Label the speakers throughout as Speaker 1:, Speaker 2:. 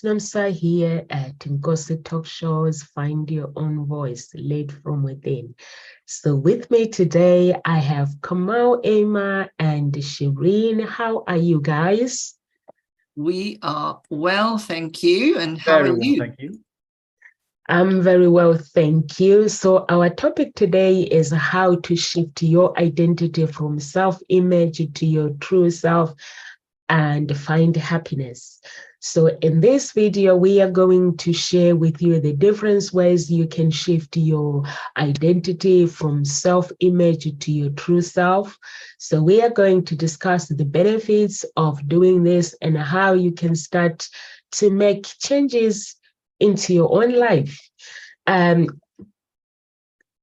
Speaker 1: Namsa here at Nkosi Talk Shows, Find Your Own Voice, led from within. So with me today, I have Kamal, Emma, and Shireen. How are you guys?
Speaker 2: We are well, thank you. And how
Speaker 3: Very
Speaker 2: are
Speaker 3: well,
Speaker 2: you?
Speaker 3: thank you.
Speaker 1: I'm very well, thank you. So our topic today is how to shift your identity from self-image to your true self and find happiness. So in this video, we are going to share with you the different ways you can shift your identity from self-image to your true self. So we are going to discuss the benefits of doing this and how you can start to make changes into your own life.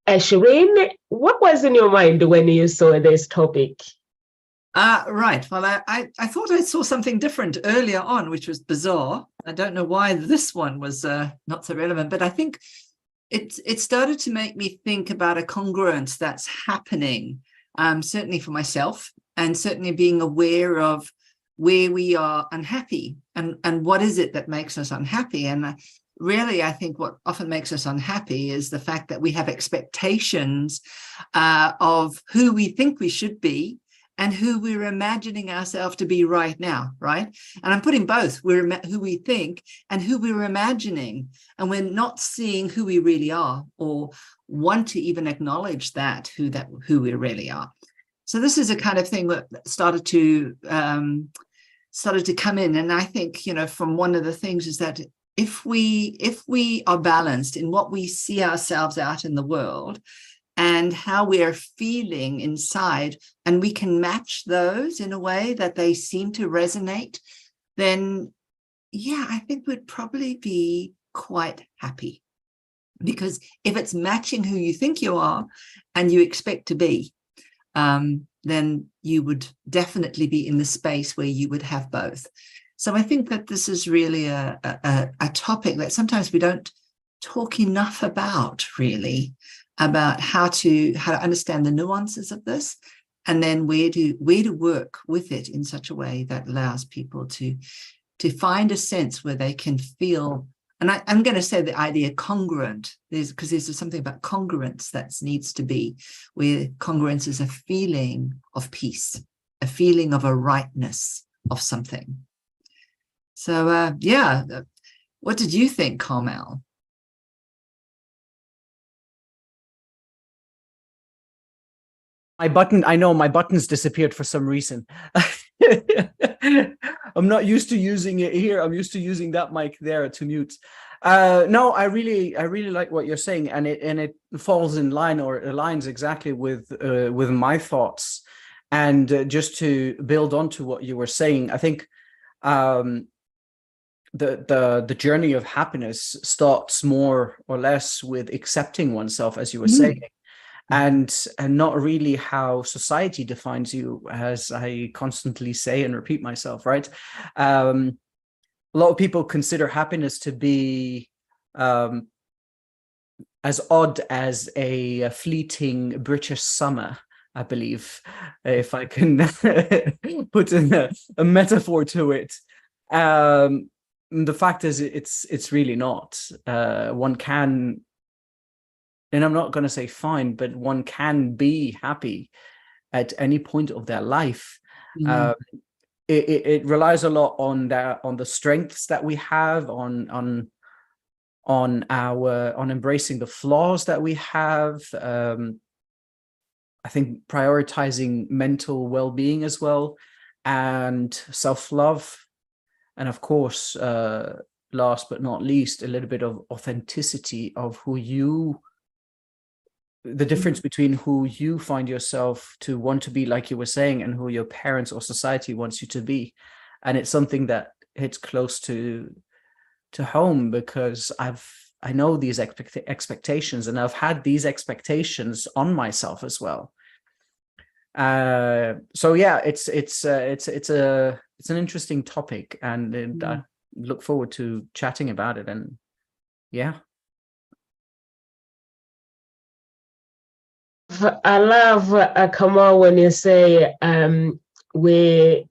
Speaker 1: Shireen, what was in your mind when you saw this topic?
Speaker 2: Right. Well, I thought I saw something different earlier on, which was bizarre. I don't know why this one was not so relevant, but I think it started to make me think about a congruence that's happening, certainly for myself, and certainly being aware of where we are unhappy and what is it that makes us unhappy. And really, I think what often makes us unhappy is the fact that we have expectations of who we think we should be and who we're imagining ourselves to be right now, right? And I'm putting both, who we think and who we're imagining, and we're not seeing who we really are or want to even acknowledge who we really are. So this is a kind of thing that started to come in. And I think, from one of the things is that if we are balanced in what we see ourselves out in the world and how we are feeling inside, and we can match those in a way that they seem to resonate, then yeah, I think we'd probably be quite happy. Because if it's matching who you think you are and you expect to be, then you would definitely be in the space where you would have both. So I think that this is really a topic that sometimes we don't talk enough about, really, about how to understand the nuances of this, and then where to work with it in such a way that allows people to find a sense where they can feel. And I'm going to say the idea congruent, because there's something about congruence that needs to be, where congruence is a feeling of peace, a feeling of a rightness of something. So yeah, what did you think, Carmel?
Speaker 3: I know my buttons disappeared for some reason. I'm not used to using it here. I'm used to using that mic there to mute. No, I really like what you're saying, and it falls in line, or aligns exactly with my thoughts. And just to build on to what you were saying, I think the journey of happiness starts more or less with accepting oneself, as you were saying. And not really how society defines you, as I constantly say and repeat myself, right? A lot of people consider happiness to be as odd as a fleeting British summer, I believe, if I can put in a metaphor to it. The fact is, it's really not. One can, and I'm not going to say fine, but one can be happy at any point of their life. It relies a lot on the strengths that we have, on embracing the flaws that we have. I think prioritizing mental well-being as well, and self-love, and of course, last but not least, a little bit of authenticity of who you. The difference between who you find yourself to want to be, like you were saying, and who your parents or society wants you to be. And it's something that hits close to home, because I know these expectations, and I've had these expectations on myself as well. So yeah, it's an interesting topic, and I look forward to chatting about it. And yeah.
Speaker 1: I love Kamal, when you say we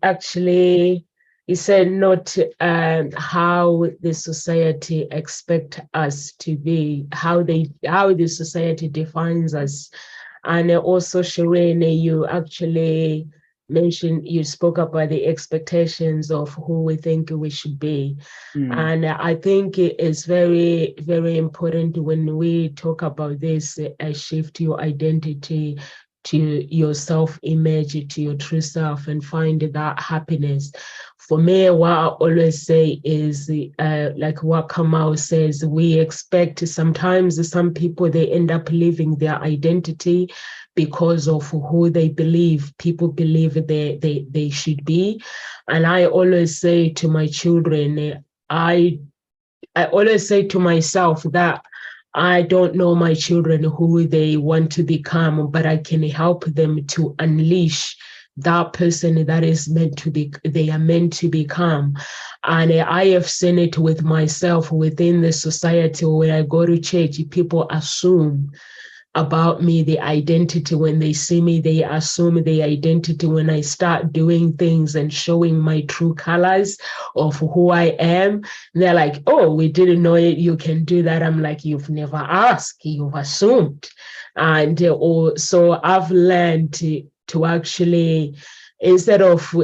Speaker 1: actually He said not how the society expect us to be, how the society defines us. And also, Shireen, you actually mentioned, you spoke about the expectations of who we think we should be. And I think it is very, very important when we talk about this, shift your identity to your self-image, to your true self, and find that happiness. For me, what I always say is, like what Kamal says, we expect sometimes some people, they end up leaving their identity because of who they believe, people believe they should be. And I always say to my children, I always say to myself that I don't know my children who they want to become, but I can help them to unleash that person that is meant to be, they are meant to become. And I have seen it with myself within the society. When I go to church, people assume about me, the identity. When they see me, they assume the identity. When I start doing things and showing my true colors of who I am, they're like, oh, we didn't know it, you can do that. I'm like, you've never asked, you've assumed. And so I've learned to actually, instead of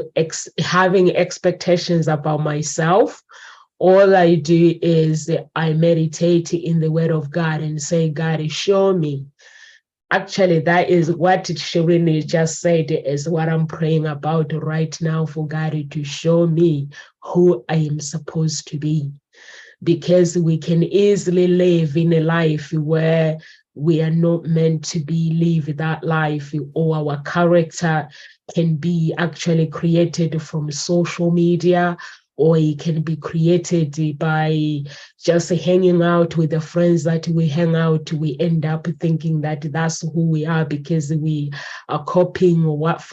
Speaker 1: having expectations about myself, all I do is I meditate in the word of God and say, God, show me. Actually, that is what Shireen just said, is what I'm praying about right now, for God to show me who I am supposed to be. Because we can easily live in a life where we are not meant to live that life, or our character can be actually created from social media, or it can be created by just hanging out with the friends that we hang out. We end up thinking that that's who we are because we are copying what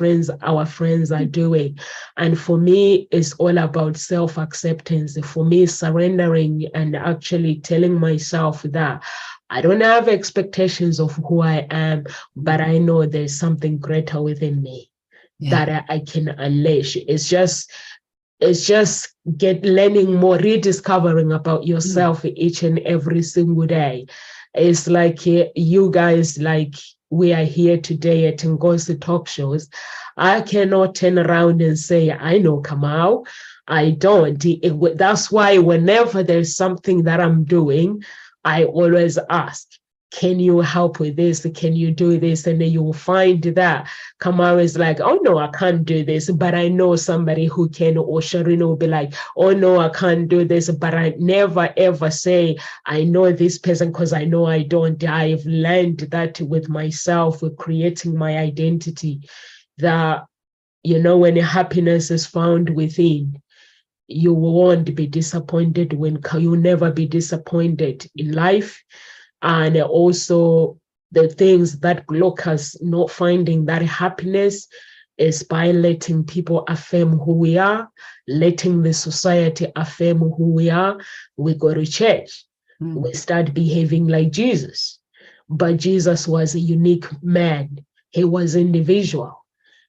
Speaker 1: our friends are doing. And for me, it's all about self-acceptance. For me, surrendering and actually telling myself that I don't have expectations of who I am, but I know there's something greater within me that I can unleash. It's just learning more, rediscovering about yourself each and every single day. It's like you guys, like we are here today at Ngozi Talk Shows. I cannot turn around and say, I know Kamau. I don't. That's why whenever there's something that I'm doing, I always ask, can you help with this? Can you do this? And then you will find that Kamau is like, oh no, I can't do this, but I know somebody who can. Or Shireen will be like, oh no, I can't do this, but I never ever say, I know this person, because I know I don't. I've learned that with myself, with creating my identity, that, when happiness is found within, you won't be disappointed. You'll never be disappointed in life. And also the things that block us not finding that happiness is by letting people affirm who we are, letting the society affirm who we are. We go to church, we start behaving like Jesus. But Jesus was a unique man. He was individual.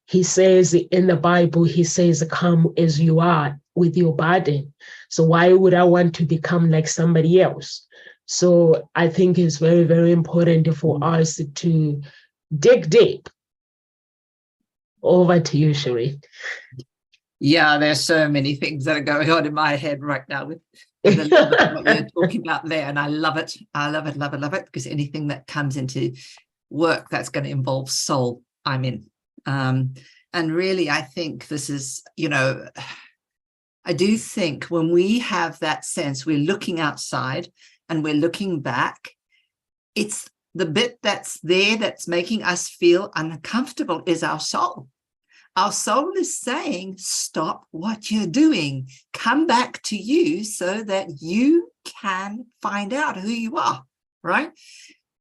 Speaker 1: He says in the Bible, he says, come as you are with your burden. So why would I want to become like somebody else? So I think it's very, very important for us to dig deep. Over to you, Shireen.
Speaker 2: Yeah, there's so many things that are going on in my head right now with what you're talking about there. And I love it. I love it, love it, love it. Because anything that comes into work that's going to involve soul, I'm in. And really, I think this is, I do think when we have that sense, we're looking outside and we're looking back, it's the bit that's there that's making us feel uncomfortable is our soul. Our soul is saying, stop what you're doing, come back to you so that you can find out who you are, right?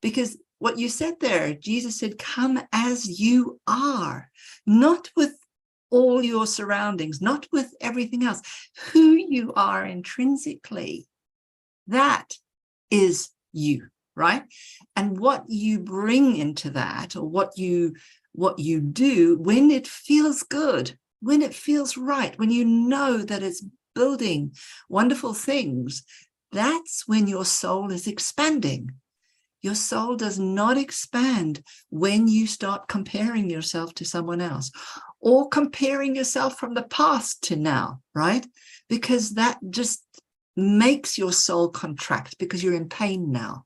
Speaker 2: Because what you said there, Jesus said, come as you are, not with all your surroundings, not with everything else, who you are intrinsically. That is you, right? And what you bring into that, or what you do when it feels good, when it feels right, when you know that it's building wonderful things, that's when your soul is expanding. Your soul does not expand when you start comparing yourself to someone else or comparing yourself from the past to now, right? Because that just makes your soul contract because you're in pain now.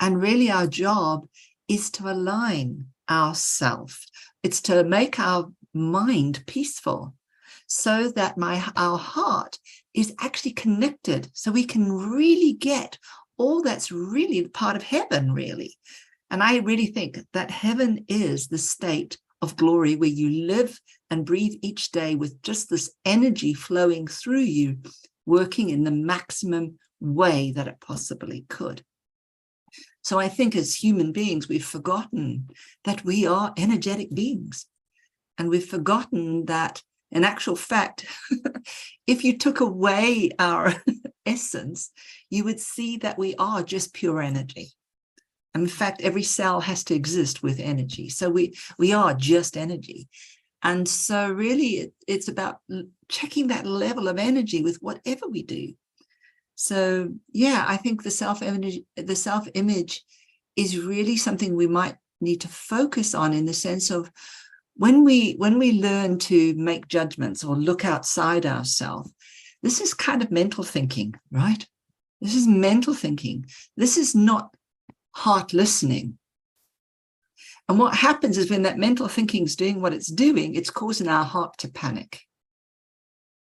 Speaker 2: And really our job is to align ourself. It's to make our mind peaceful so that our heart is actually connected, so we can really get all that's really part of heaven, really. And I really think that heaven is the state of glory where you live and breathe each day with just this energy flowing through you, working in the maximum way that it possibly could. So I think as human beings, we've forgotten that we are energetic beings. And we've forgotten that, in actual fact, if you took away our essence, you would see that we are just pure energy. And in fact, every cell has to exist with energy. So we are just energy. And so really, it's about checking that level of energy with whatever we do. So yeah, I think the self-image is really something we might need to focus on, in the sense of when we learn to make judgments or look outside ourselves. This is kind of mental thinking, right? This is mental thinking. This is not heart listening. And what happens is when that mental thinking is doing what it's doing, it's causing our heart to panic.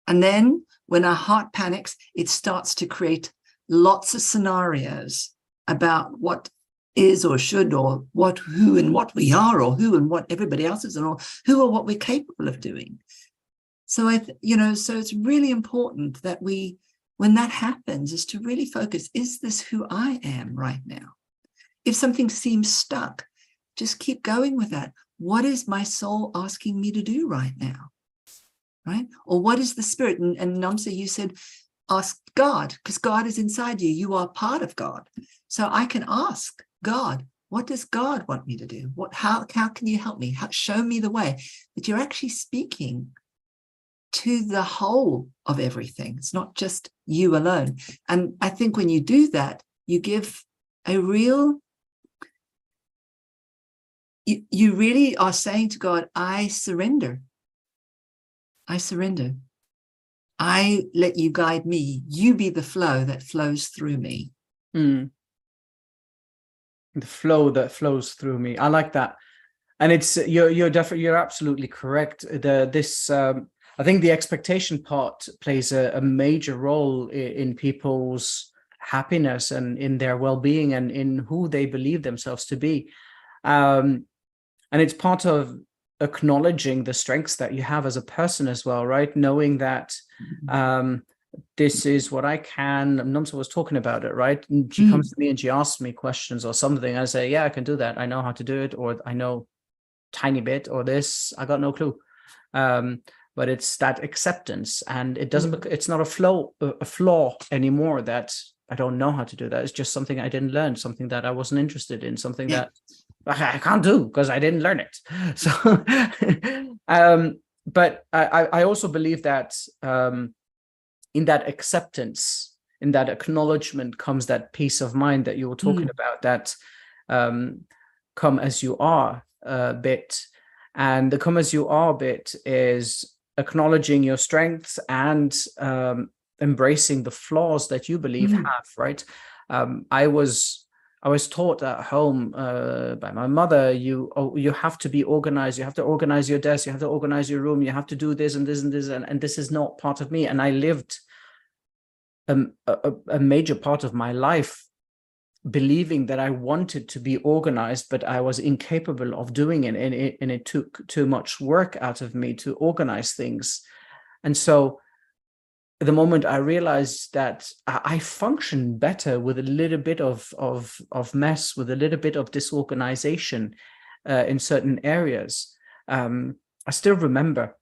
Speaker 2: And then when our heart panics, it starts to create lots of scenarios about what is or should, or who and what we are, or who and what everybody else is, or who or what we're capable of doing. So so it's really important that when that happens, is to really focus, is this who I am right now? If something seems stuck, just keep going with that. What is my soul asking me to do right now? Right? Or what is the spirit? And Namsa, you said, ask God, because God is inside you. You are part of God. So I can ask God, what does God want me to do? How can you help me? Show me the way. But you're actually speaking to the whole of everything. It's not just you alone. And I think when you do that, you give a real, you really are saying to God, I surrender. I surrender. I let you guide me. You be the flow that flows through me.
Speaker 3: The flow that flows through me. I like that. And it's you're absolutely correct. I think the expectation part plays a major role in people's happiness and in their well-being and in who they believe themselves to be. And it's part of acknowledging the strengths that you have as a person as well, right? Knowing that this is what I can. Namsa was talking about it, right? And she comes to me and she asks me questions or something. I say, yeah, I can do that. I know how to do it, or I know tiny bit, or this, I got no clue. But it's that acceptance, and it doesn't. It's not a flaw anymore that I don't know how to do that. It's just something I didn't learn, something that I wasn't interested in, something that I can't do because I didn't learn it. So, but I also believe that in that acceptance, in that acknowledgement, comes that peace of mind that you were talking about, that come as you are bit. And the come as you are bit is acknowledging your strengths and embracing the flaws that you believe have, right? I was taught at home by my mother, you have to be organized, you have to organize your desk, you have to organize your room, you have to do this and this and this, and this is not part of me. And I lived a major part of my life believing that I wanted to be organized, but I was incapable of doing it, and it took too much work out of me to organize things. And so the moment I realized that I function better with a little bit of mess, with a little bit of disorganization in certain areas. I still remember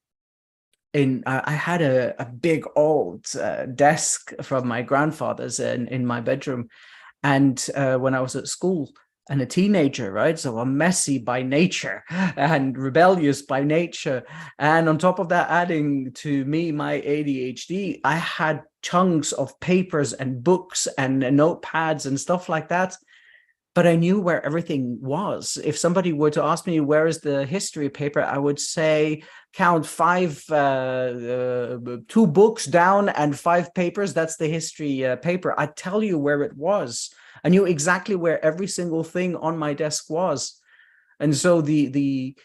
Speaker 3: I had a big old desk from my grandfather's in my bedroom. And when I was at school, and a teenager, right? So I'm messy by nature and rebellious by nature. And on top of that, adding to me my ADHD, I had chunks of papers and books and notepads and stuff like that. But I knew where everything was. If somebody were to ask me, where is the history paper? I would say, count 2 books down and 5 papers. That's the history paper. I'd tell you where it was. I knew exactly where every single thing on my desk was. And so it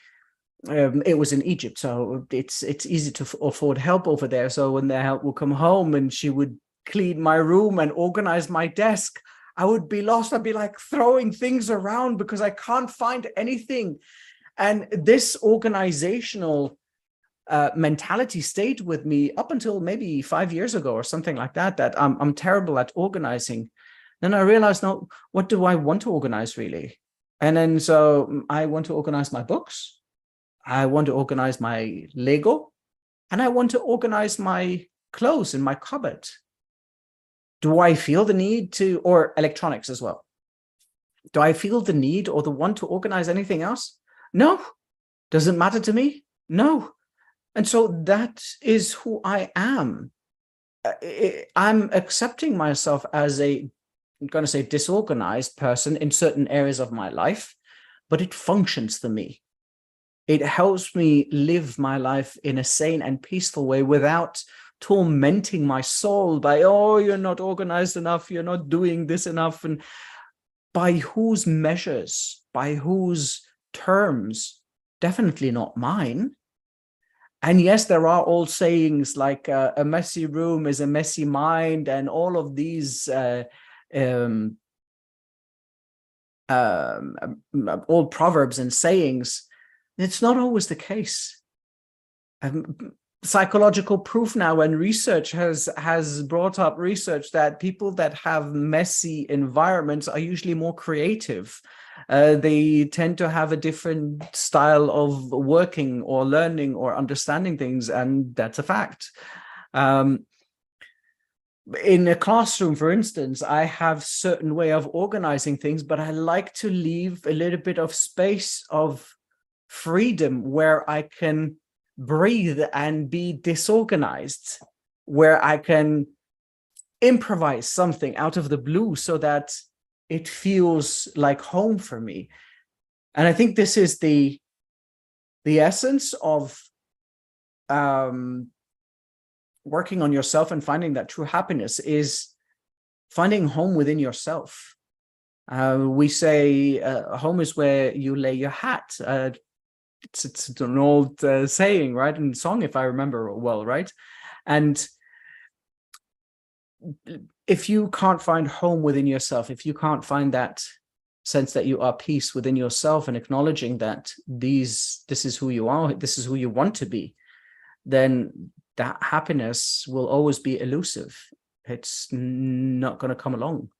Speaker 3: was in Egypt, so it's easy to afford help over there. So when the help would come home and she would clean my room and organize my desk, I would be lost. I'd be like throwing things around because I can't find anything. And this organizational mentality stayed with me up until maybe 5 years ago or something like that, that I'm terrible at organizing. Then I realized, no, what do I want to organize really? And then so I want to organize my books. I want to organize my Lego, and I want to organize my clothes in my cupboard. Do I feel the need to, or electronics as well? Do I feel the need or the want to organize anything else? No. Does it matter to me? No. And so that is who I am. I'm accepting myself as I'm going to say disorganized person in certain areas of my life, but it functions for me. It helps me live my life in a sane and peaceful way without tormenting my soul by, oh, you're not organized enough, you're not doing this enough. And by whose measures, by whose terms? Definitely not mine. And yes, there are old sayings like a messy room is a messy mind, and all of these old proverbs and sayings. It's not always the case. Psychological proof now and research has brought up research that people that have messy environments are usually more creative. They tend to have a different style of working or learning or understanding things, and that's a fact. In a classroom, for instance, I have certain way of organizing things, but I like to leave a little bit of space of freedom where I can breathe and be disorganized, where I can improvise something out of the blue so that it feels like home for me. And I think this is the essence of working on yourself and finding that true happiness is finding home within yourself. We say home is where you lay your hat. It's an old saying, right? And song, if I remember well, right? And if you can't find home within yourself, if you can't find that sense that you are peace within yourself and acknowledging that this is who you are, this is who you want to be, then that happiness will always be elusive. It's not going to come along.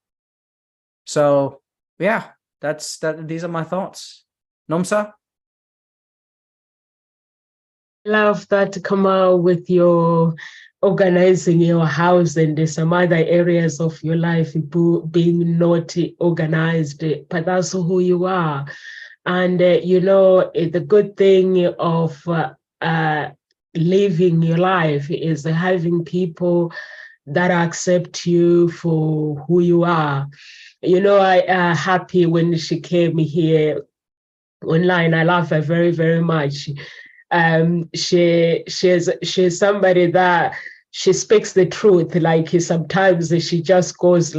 Speaker 3: So yeah, these are my thoughts. Nomsa?
Speaker 1: Love that, Kamal, with your organizing your house and some other areas of your life being not organized, but that's who you are. And the good thing of living your life is having people that accept you for who you are. I happy when she came here online. I love her very, very much. She's somebody that she speaks the truth. Like sometimes she just goes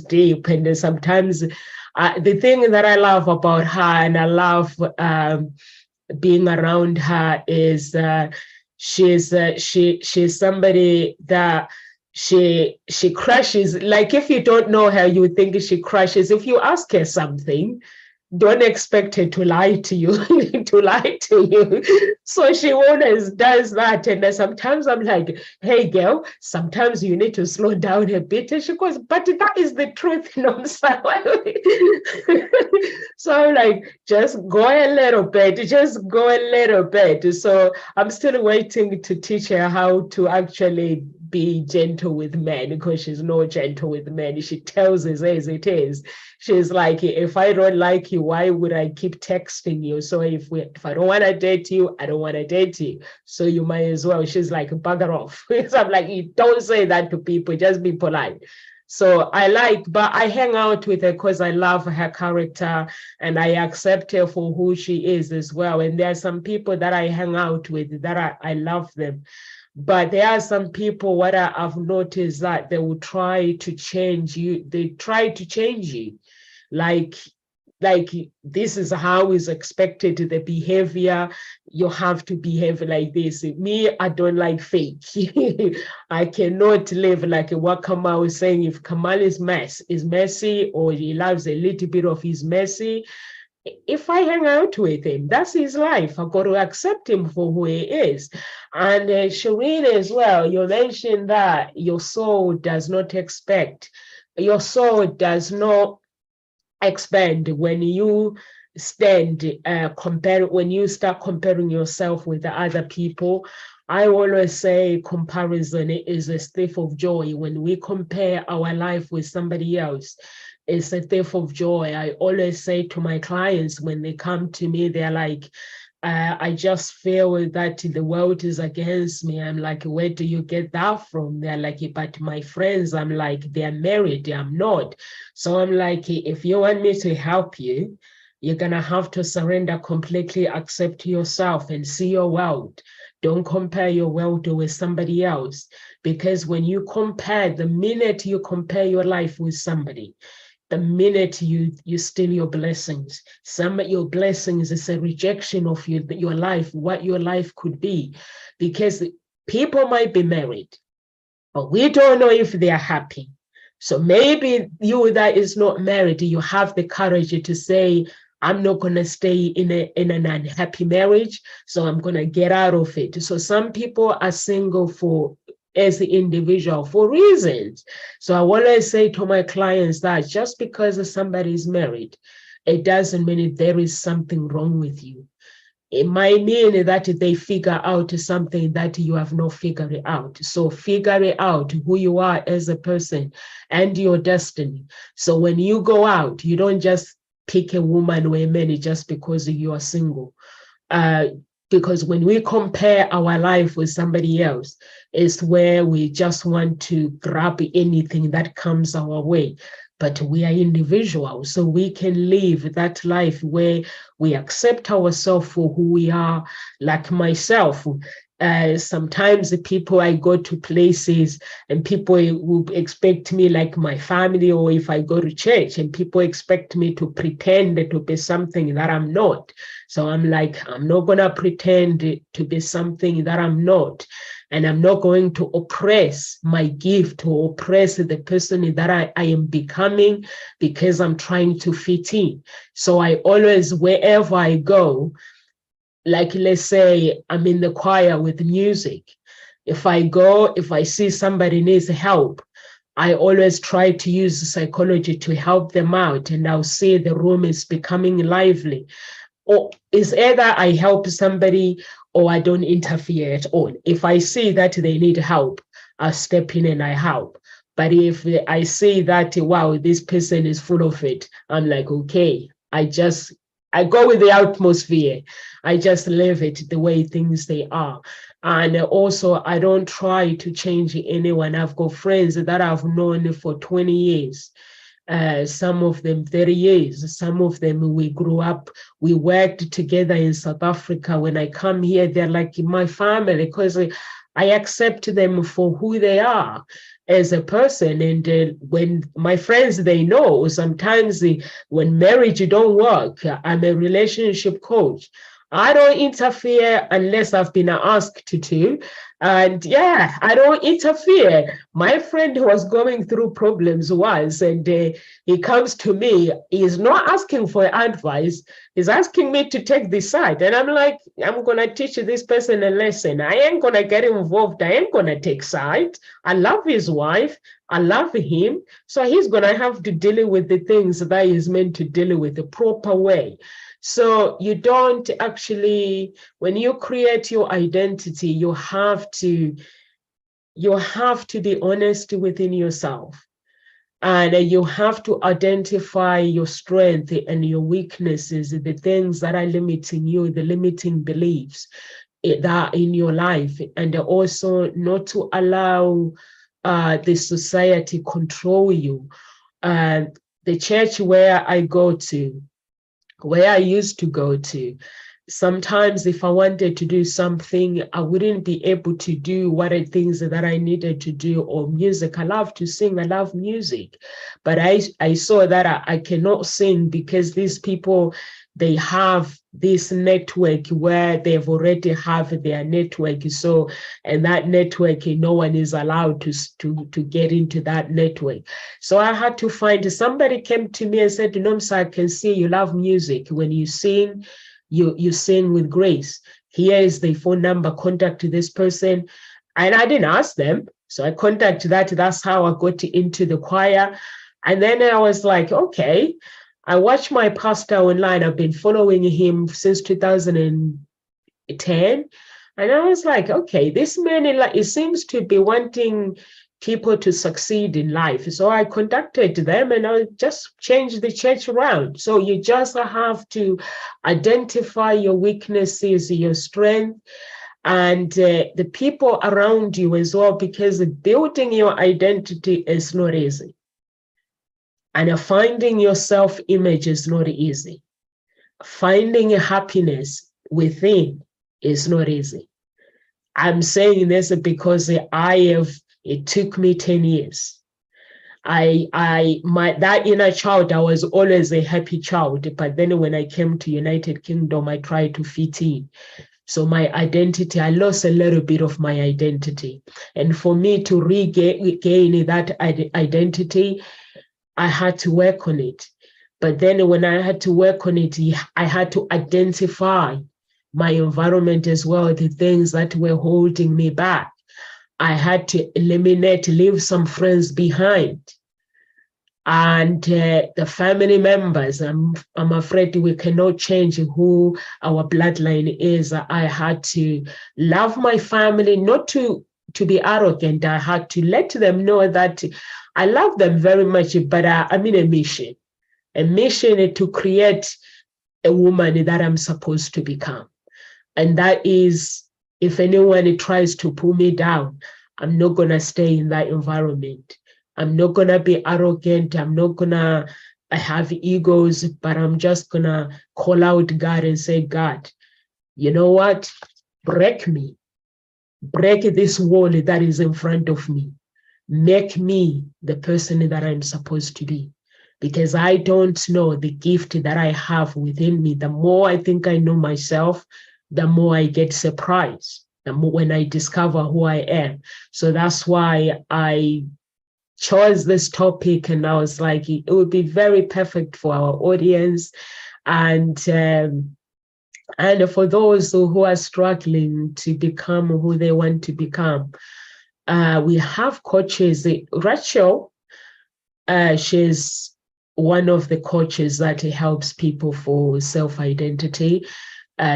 Speaker 1: deep, and sometimes the thing that I love about her, and I love being around her, is she's somebody that she crushes. Like if you don't know her, you think she crushes. If you ask her something, don't expect her to lie to you, So she always does that. And sometimes I'm like, hey, girl, sometimes you need to slow down a bit. And she goes, but that is the truth. So I'm like, just go a little bit. So I'm still waiting to teach her how to actually be gentle with men, because she's not gentle with men. She tells us as it is. She's like, if I don't like you, why would I keep texting you? So if I don't want to date you, I don't want to date you. So you might as well. She's like, bugger off. So I'm like, you don't say that to people, just be polite. So but I hang out with her because I love her character and I accept her for who she is as well. And there are some people that I hang out with that I love them. But there are some people, what I've noticed, that they will try to change you. They try to change you. Like this is how is expected, the behavior, you have to behave like this. Me, I don't like fake. I cannot live like what Kamal was saying. If Kamal is messy, or he loves a little bit of his messy, if I hang out with him, that's his life. I've got to accept him for who he is. And Shireen as well, you mentioned that your soul does not expand when you when you start comparing yourself with the other people. I always say comparison is a thief of joy. When we compare our life with somebody else, it's a thief of joy. I always say to my clients when they come to me, they're like, I just feel that the world is against me. I'm like, where do you get that from? They're like, but my friends, I'm like, they're married, I'm not. So I'm like, if you want me to help you, you're gonna have to surrender completely, accept yourself and see your world. Don't compare your world with somebody else. Because when you compare, the minute you compare your life with somebody, the minute you steal your blessings. Some of your blessings is a rejection of your life, what your life could be. Because people might be married, but we don't know if they are happy. So maybe you that is not married, you have the courage to say, I'm not going to stay in an unhappy marriage, so I'm going to get out of it. So some people are single as an individual for reasons. So I always say to my clients that just because somebody is married, it doesn't mean there is something wrong with you. It might mean that they figure out something that you have not figured out. So figure out who you are as a person and your destiny. So when you go out, you don't just pick a woman or a man just because you are single. Because when we compare our life with somebody else, it's where we just want to grab anything that comes our way. But we are individuals, so we can live that life where we accept ourselves for who we are. Like myself, sometimes the people I go to places and people will expect me like my family, or if I go to church and people expect me to pretend to be something that I'm not. So I'm like, I'm not going to pretend to be something that I'm not. And I'm not going to oppress my gift or oppress the person that I am becoming because I'm trying to fit in. So I always, wherever I go, like let's say I'm in the choir with music. If I see somebody needs help, I always try to use psychology to help them out, and I'll see the room is becoming lively. Or it's either I help somebody or I don't interfere at all. If I see that they need help, I step in and I help. But if I see that, wow, this person is full of it, I'm like, okay, I go with the atmosphere. I just leave it the way things they are. And also, I don't try to change anyone. I've got friends that I've known for 20 years. Some of them 30 years, some of them we grew up, we worked together in South Africa. When I come here, they're like my family because I accept them for who they are as a person. And when my friends, they know sometimes when marriage don't work, I'm a relationship coach. I don't interfere unless I've been asked to. And yeah, I don't interfere. My friend who was going through problems once, and he comes to me, he's not asking for advice, he's asking me to take this side. And I'm like, I'm going to teach this person a lesson. I ain't going to get involved. I ain't going to take sides. I love his wife. I love him. So he's going to have to deal with the things that he's meant to deal with the proper way. So you don't actually, when you create your identity, you have to you have to be honest within yourself. And you have to identify your strength and your weaknesses, the things that are limiting you, the limiting beliefs that are in your life, and also not to allow the society control you. The church where I used to go to, sometimes if I wanted to do something, I wouldn't be able to do what are things that I needed to do, or music. I love to sing, I love music, but I saw that I cannot sing because these people, they have this network where they've already have their network. So, and that network, no one is allowed to get into that network. So I had to find, somebody came to me and said, Nomsa, I can see you love music. When you sing, you sing with grace. Here is the phone number, contact this person. And I didn't ask them. So I contacted that. That's how I got into the choir. And then I was like, okay, I watched my pastor online. I've been following him since 2010. And I was like, okay, this man, it seems to be wanting people to succeed in life. So I contacted them and I just changed the church around. So you just have to identify your weaknesses, your strength, and the people around you as well, because building your identity is not easy. And finding your self-image is not easy. Finding happiness within is not easy. I'm saying this because it took me 10 years. That inner child, I was always a happy child, but then when I came to United Kingdom, I tried to fit in. So my identity, I lost a little bit of my identity. And for me to regain that identity, I had to work on it. But then when I had to work on it, I had to identify my environment as well, the things that were holding me back. I had to leave some friends behind. And the family members, I'm afraid we cannot change who our bloodline is. I had to love my family, not to be arrogant. I had to let them know that I love them very much, but I'm in a mission to create a woman that I'm supposed to become. And that is, if anyone tries to pull me down, I'm not going to stay in that environment. I'm not going to be arrogant. I'm not going to have egos, but I'm just going to call out God and say, God, you know what? Break me. Break this wall that is in front of me. Make me the person that I'm supposed to be. Because I don't know the gift that I have within me. The more I think I know myself, the more I get surprised, the more when I discover who I am. So that's why I chose this topic, and I was like, it would be very perfect for our audience. And for those who are struggling to become who they want to become. We have coaches. Rachel, she's one of the coaches that helps people for self-identity.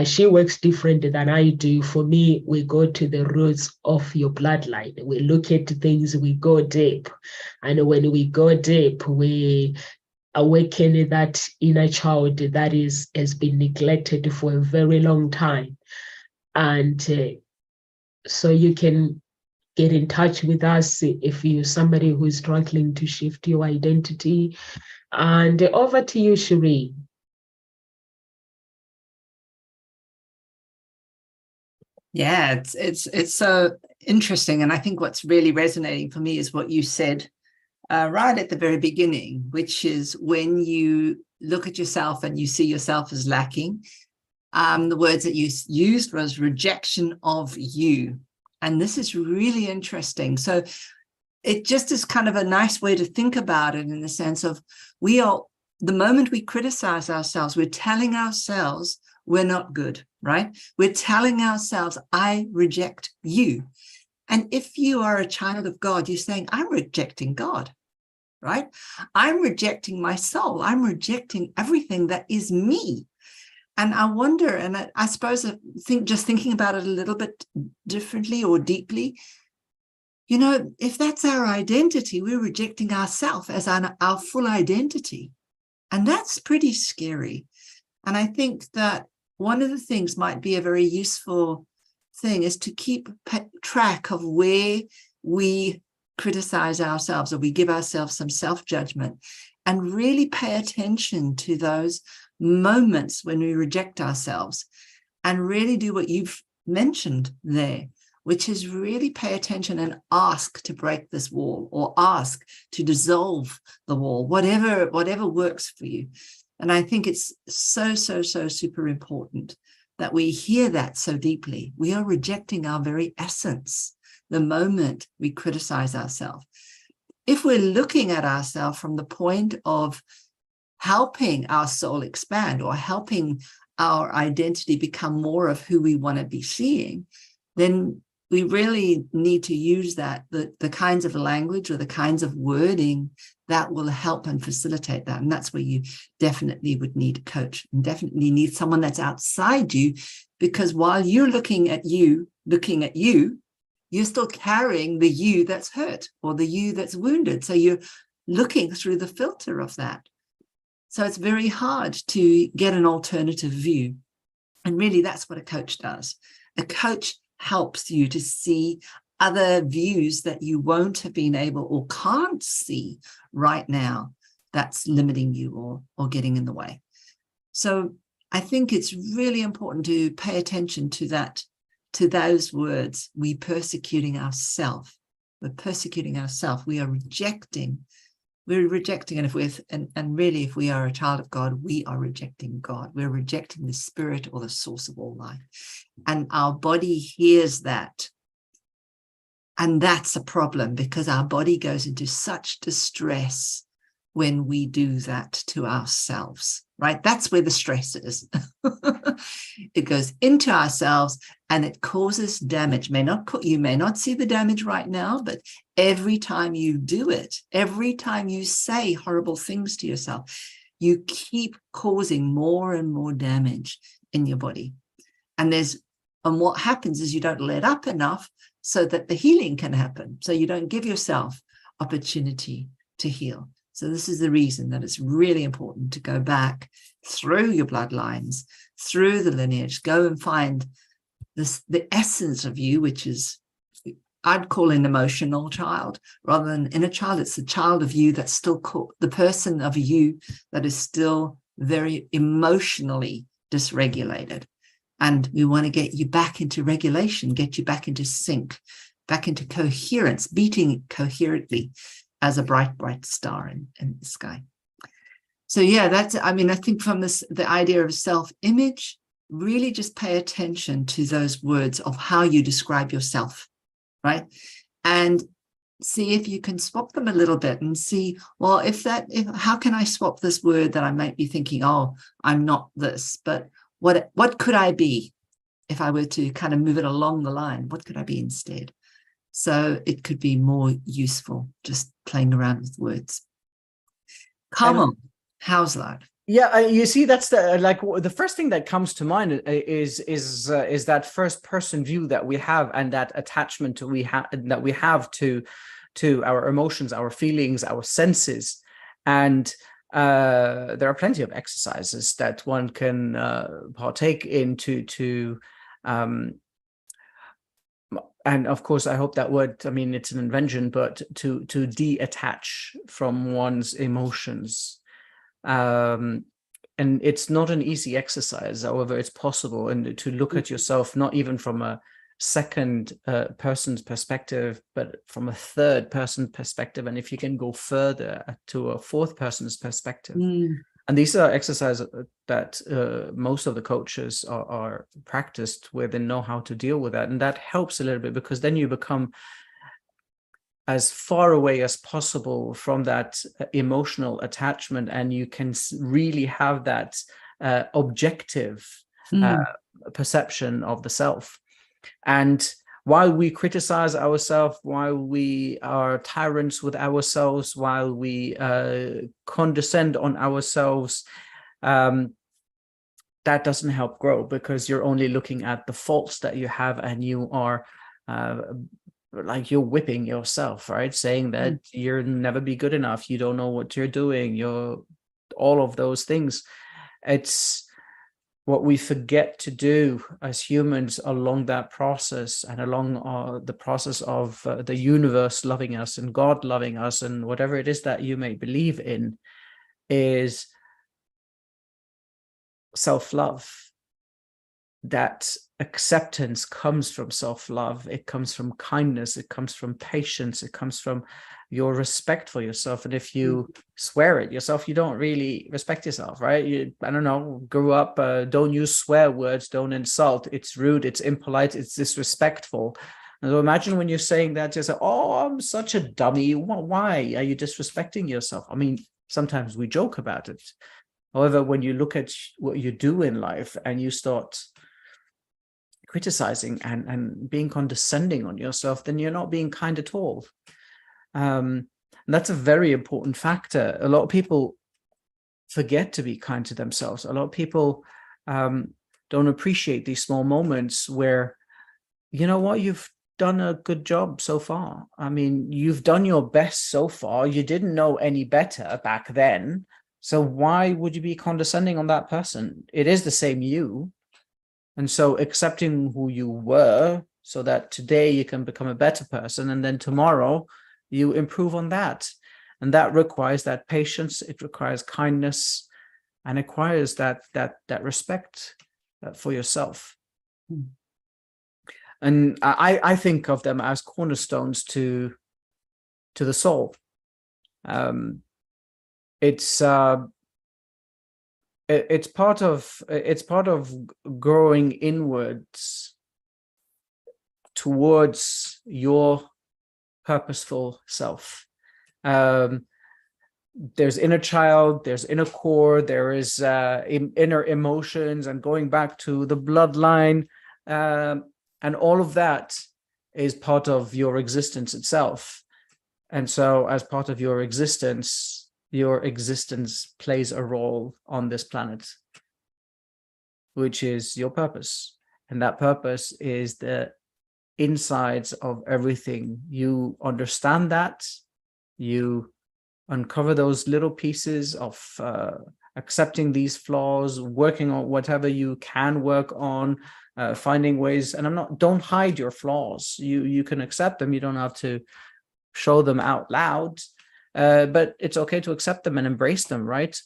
Speaker 1: She works different than I do. For me, we go to the roots of your bloodline. We look at things, we go deep. And when we go deep, we awaken that inner child that has been neglected for a very long time. And so you can get in touch with us if you're somebody who's struggling to shift your identity. And over to you, Cherie.
Speaker 2: Yeah, it's so interesting. And I think what's really resonating for me is what you said right at the very beginning, which is when you look at yourself and you see yourself as lacking, the words that you used was rejection of you. And this is really interesting. So it just is kind of a nice way to think about it, in the sense of the moment we criticize ourselves, we're telling ourselves we're not good, right? We're telling ourselves, I reject you. And if you are a child of God, you're saying, I'm rejecting God, right? I'm rejecting my soul. I'm rejecting everything that is me. And I wonder, and I suppose just thinking about it a little bit differently or deeply, you know, if that's our identity, we're rejecting ourselves as our full identity. And that's pretty scary. And I think that one of the things might be a very useful thing is to keep track of where we criticize ourselves or we give ourselves some self-judgment, and really pay attention to those moments when we reject ourselves, and really do what you've mentioned there, which is really pay attention and ask to break this wall, or ask to dissolve the wall, whatever works for you. And I think it's so super important that we hear that so deeply. We are rejecting our very essence the moment we criticize ourselves. If we're looking at ourselves from the point of helping our soul expand, or helping our identity become more of who we want to be seeing, then we really need to use that, the kinds of language or the kinds of wording that will help and facilitate that. And that's where you definitely would need a coach, and definitely need someone that's outside you, because while you're looking at you, you're still carrying the you that's hurt, or the you that's wounded. So you're looking through the filter of that. So it's very hard to get an alternative view. And really, that's what a coach does. A coach helps you to see other views that you won't have been able or can't see right now, that's limiting you or getting in the way. So I think it's really important to pay attention to that, to those words. We're persecuting ourselves. We're persecuting ourselves. We are rejecting. We're rejecting, and if we are a child of God, we are rejecting God. We're rejecting the spirit or the source of all life. And our body hears that. And that's a problem, because our body goes into such distress when we do that to ourselves, right? That's where the stress is. It goes into ourselves and it causes damage. You may not see the damage right now, but every time you do it, every time you say horrible things to yourself, you keep causing more and more damage in your body. And what happens is you don't let up enough so that the healing can happen. So you don't give yourself opportunity to heal. So this is the reason that it's really important to go back through your bloodlines, through the lineage, go and find the essence of you, which is, I'd call an emotional child rather than inner child. It's the child of you that's still the person of you that is still very emotionally dysregulated. And we want to get you back into regulation, get you back into sync, back into coherence, beating coherently as a bright star in the sky. So yeah, I think from the idea of self-image, really just pay attention to those words of how you describe yourself, right? And see if you can swap them a little bit and see, well, how can I swap this word that I might be thinking, oh, I'm not this, but what could I be if I were to kind of move it along the line? What could I be instead? So it could be more useful just playing around with words. Come on, how's that?
Speaker 3: Yeah, you see, that's the first thing that comes to mind is that first person view that we have, and that attachment that we have to our emotions, our feelings, our senses. And there are plenty of exercises that one can partake in to and of course, I hope that word, it's an invention, but to detach from one's emotions. And it's not an easy exercise, however, it's possible. And to look at yourself, not even from a second person's perspective, but from a third person perspective. And if you can go further to a fourth person's perspective. And these are exercises that most of the coaches are practiced with and know how to deal with that. And that helps a little bit, because then you become as far away as possible from that emotional attachment, and you can really have that objective perception of the self. And while we criticize ourselves, while we are tyrants with ourselves, while we condescend on ourselves, that doesn't help grow, because you're only looking at the faults that you have, and you are like you're whipping yourself, right? Saying that you'll never be good enough, you don't know what you're doing, you're all of those things. It's what we forget to do as humans along that process, and along the process of the universe loving us and God loving us and whatever it is that you may believe in, is self-love. That acceptance comes from self-love. It comes from kindness. It comes from patience. It comes from your respect for yourself. And if you swear at yourself, you don't really respect yourself, right? I don't know, grew up, don't use swear words, don't insult. It's rude, it's impolite, it's disrespectful. And so imagine when you're saying that, you say, oh, I'm such a dummy. Why are you disrespecting yourself? I mean, sometimes we joke about it. However, when you look at what you do in life and you start criticizing and being condescending on yourself, then you're not being kind at all. And that's a very important factor. A lot of people forget to be kind to themselves. A lot of people don't appreciate these small moments where, you know what, you've done a good job so far. I mean, you've done your best so far. You didn't know any better back then. So why would you be condescending on that person? It is the same you. And so accepting who you were so that today you can become a better person, and then tomorrow you improve on that. And that requires that patience, it requires kindness, and it requires that respect for yourself. And I think of them as cornerstones to the soul. It's part of growing inwards towards your purposeful self. There's inner child, there's inner core, there is inner emotions, and going back to the bloodline, and all of that is part of your existence itself. And so as part of your existence plays a role on this planet, which is your purpose. And that purpose is the insides of everything. You understand that, you uncover those little pieces of accepting these flaws, working on whatever you can work on, finding ways. And don't hide your flaws. You can accept them. You don't have to show them out loud. But it's okay to accept them and embrace them, right?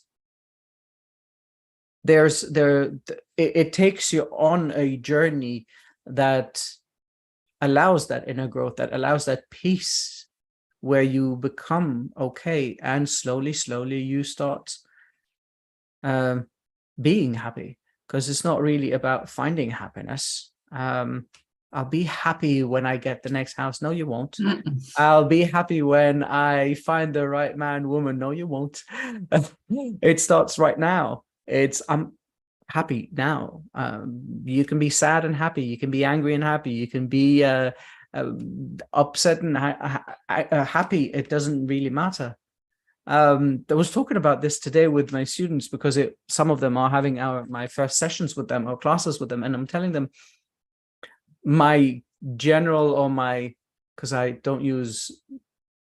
Speaker 3: It takes you on a journey that allows that inner growth, that allows that peace, where you become okay, and slowly you start being happy, because it's not really about finding happiness. I'll be happy when I get the next house. No, you won't. I'll be happy when I find the right man, woman. No, you won't. It starts right now. I'm happy now. You can be sad and happy. You can be angry and happy. You can be upset and happy. It doesn't really matter. I was talking about this today with my students, because some of them are having my first sessions with them or classes with them, and I'm telling them, my general, or because I don't use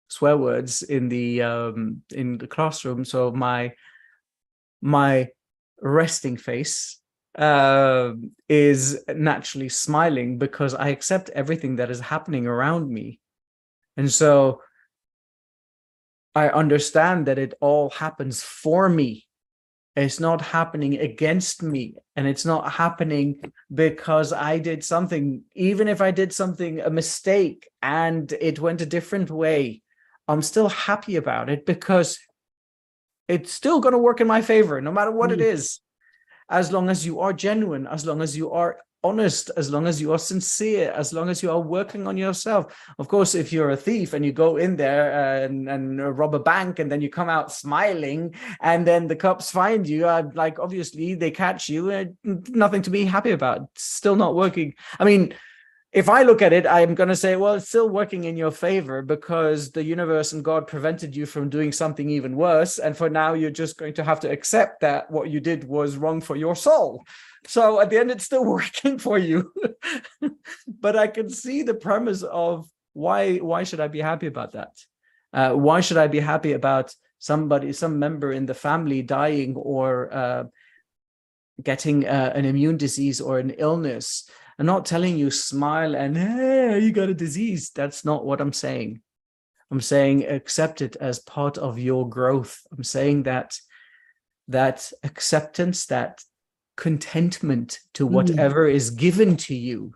Speaker 3: swear words in the classroom, so my resting face is naturally smiling, because I accept everything that is happening around me. And so I understand that it all happens for me. It's not happening against me, and it's not happening because I did something. Even if I did something, a mistake, and it went a different way, I'm still happy about it, because it's still going to work in my favor, no matter what it is. As long as you are genuine, as long as you are honest, as long as you are sincere, as long as you are working on yourself. Of course, if you're a thief and you go in there and rob a bank, and then you come out smiling, and then the cops find you, like, obviously they catch you, nothing to be happy about. It's still not working. I mean, if I look at it, I'm going to say, well, it's still working in your favor, because the universe and God prevented you from doing something even worse. And for now, you're just going to have to accept that what you did was wrong for your soul. So at the end, it's still working for you. But I can see the premise of Why should I be happy about that? Why should I be happy about some member in the family dying or getting an immune disease or an illness? I'm not telling you smile and, hey, you got a disease. That's not what I'm saying. I'm saying accept it as part of your growth. I'm saying that acceptance, that contentment to whatever is given to you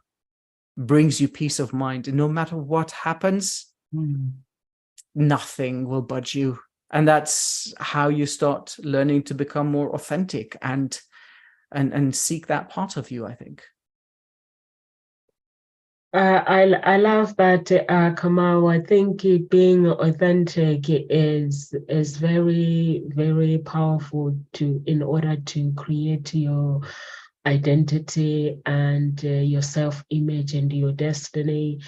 Speaker 3: brings you peace of mind. And no matter what happens, nothing will budge you. And that's how you start learning to become more authentic and seek that part of you, I think.
Speaker 1: I love that, Kamal. I think being authentic is very, very powerful in order to create your identity and your self-image and your destiny.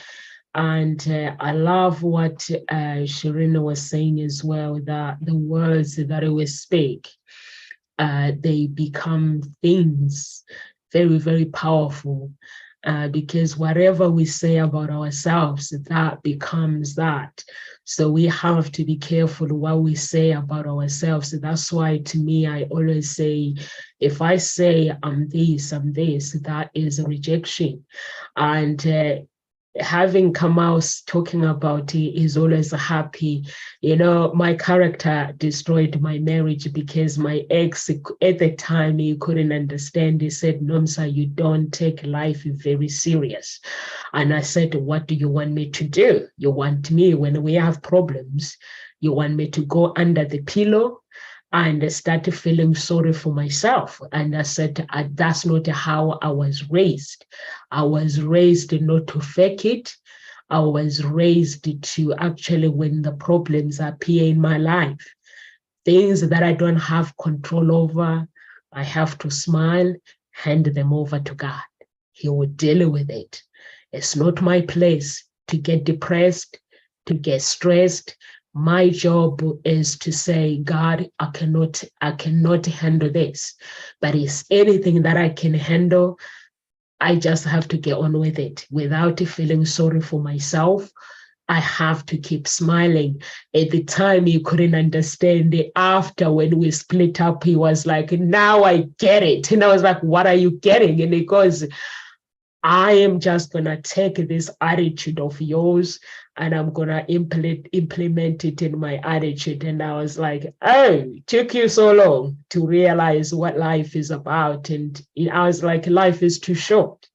Speaker 1: And I love what Shirina was saying as well, that the words that we speak, they become things very, very powerful. Because whatever we say about ourselves, that becomes that. So we have to be careful what we say about ourselves. That's why, to me, I always say, if I say I'm this, that is a rejection. And having Kamal talking about it is always happy. You know, my character destroyed my marriage because my ex, at the time, he couldn't understand. He said, Nomsa, you don't take life very serious. And I said, what do you want me to do? You want me, when we have problems, you want me to go under the pillow and start feeling sorry for myself? And I said, that's not how I was raised. I was raised not to fake it. I was raised to actually, when the problems appear in my life, things that I don't have control over, I have to smile, hand them over to God. He will deal with it. It's not my place to get depressed, to get stressed. My job is to say, God, I cannot handle this, but it's anything that I can handle. I just have to get on with it without feeling sorry for myself. I have to keep smiling. At the time, he couldn't understand it. After, when we split up, he was like, now I get it. And I was like, what are you getting? And he goes, I am just going to take this attitude of yours and I'm going to implement it in my attitude. And I was like, oh, it took you so long to realize what life is about. And I was like, life is too short.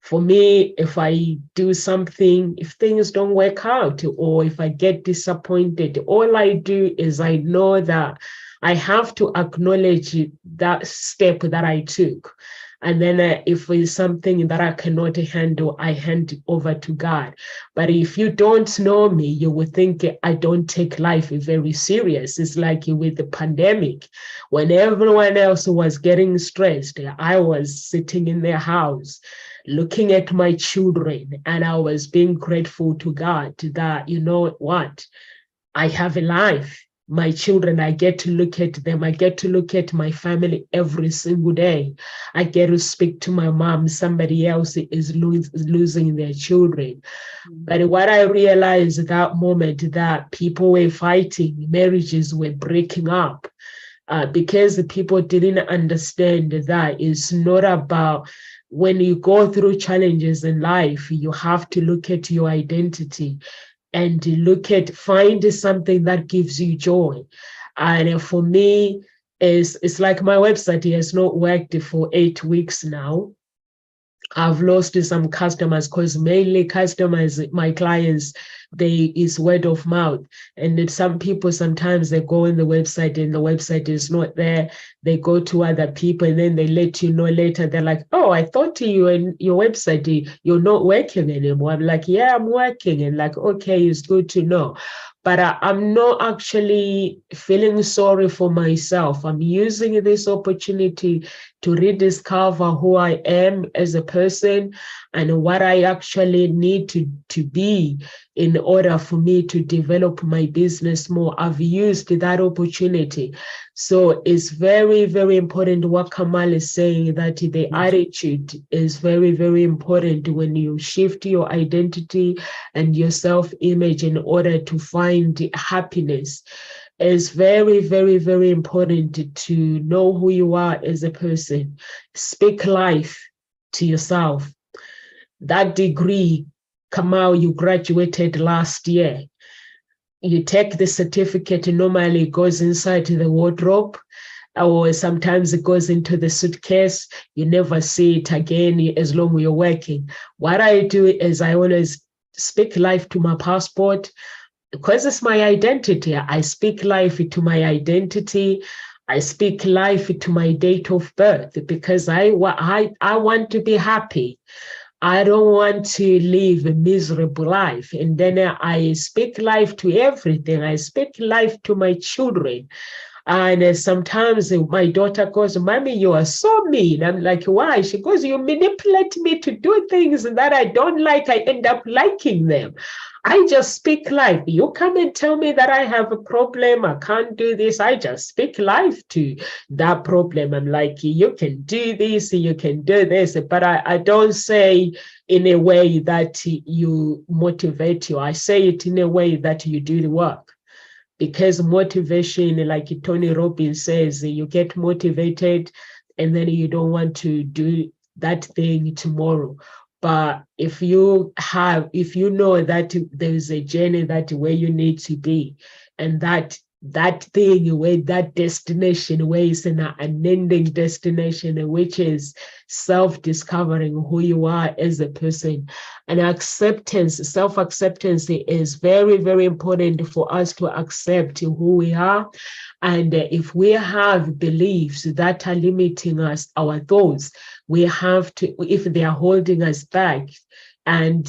Speaker 1: For me, if I do something, if things don't work out, or if I get disappointed, all I do is I know that I have to acknowledge that step that I took. And then if it's something that I cannot handle, I hand it over to God. But if you don't know me, you would think I don't take life very serious. It's like with the pandemic, when everyone else was getting stressed, I was sitting in their house, looking at my children, and I was being grateful to God that, you know what, I have a life. My children, I get to look at them. I get to look at my family every single day. I get to speak to my mom. Somebody else is losing their children. But what I realized at that moment, that people were fighting, marriages were breaking up, because the people didn't understand that it's not about, when you go through challenges in life, you have to look at your identity and find something that gives you joy. And for me, it's like my website has not worked for 8 weeks now. I've lost some customers because mainly customers, my clients, is word of mouth. And some people, sometimes they go on the website and the website is not there. They go to other people and then they let you know later. They're like, oh, I thought you and your website, you're not working anymore. I'm like, yeah, I'm working. And like, okay, it's good to know. But I'm not actually feeling sorry for myself. I'm using this opportunity to rediscover who I am as a person and what I actually need to be in order for me to develop my business more. I've used that opportunity. So it's very, very important what Kamal is saying, that the attitude is very, very important when you shift your identity and your self-image in order to find happiness. It's very, very, very important to know who you are as a person. Speak life to yourself. That degree, Kamal, you graduated last year. You take the certificate, normally it goes inside the wardrobe, or sometimes it goes into the suitcase. You never see it again as long as you're working. What I do is I always speak life to my passport, because it's my identity. I speak life to my identity. I speak life to my date of birth, because I want to be happy. I don't want to live a miserable life. And then I speak life to everything. I speak life to my children. And sometimes my daughter goes, "Mommy, you are so mean." I'm like, "Why?" She goes, "You manipulate me to do things that I don't like. I end up liking them." I just speak life. You come and tell me that I have a problem, I can't do this. I just speak life to that problem. I'm like, "You can do this, you can do this." But I don't say in a way that you motivate you. I say it in a way that you do the work. Because motivation, like Tony Robbins says, you get motivated and then you don't want to do that thing tomorrow. But if you know that there's a journey that where you need to be, and that thing, where that destination, where it's an unending destination, which is self-discovering who you are as a person. And acceptance, self-acceptance is very, very important for us to accept who we are. And if we have beliefs that are limiting us, our thoughts, we have to, if they are holding us back, and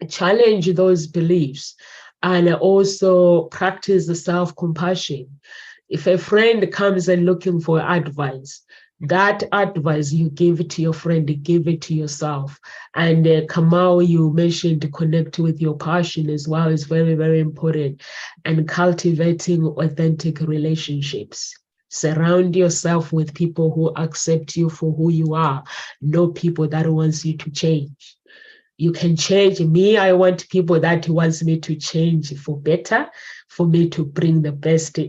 Speaker 1: challenge those beliefs. And also practice the self-compassion. If a friend comes and looking for advice, that advice you give it to your friend, give it to yourself. And Kamal, you mentioned to connect with your passion as well is very, very important. And cultivating authentic relationships. Surround yourself with people who accept you for who you are, not people that wants you to change. You can change me. I want people that wants me to change for better, for me to bring the best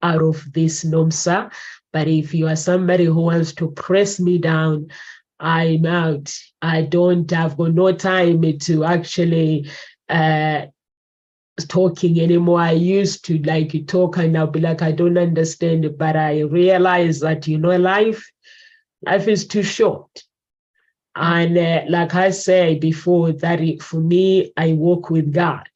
Speaker 1: out of this NOMSA. But if you are somebody who wants to press me down, I'm out. I don't have got no time to actually talking anymore. I used to like talk and I'll be like, I don't understand it, but I realize that, life is too short. And like I said before, that for me, I walk with God,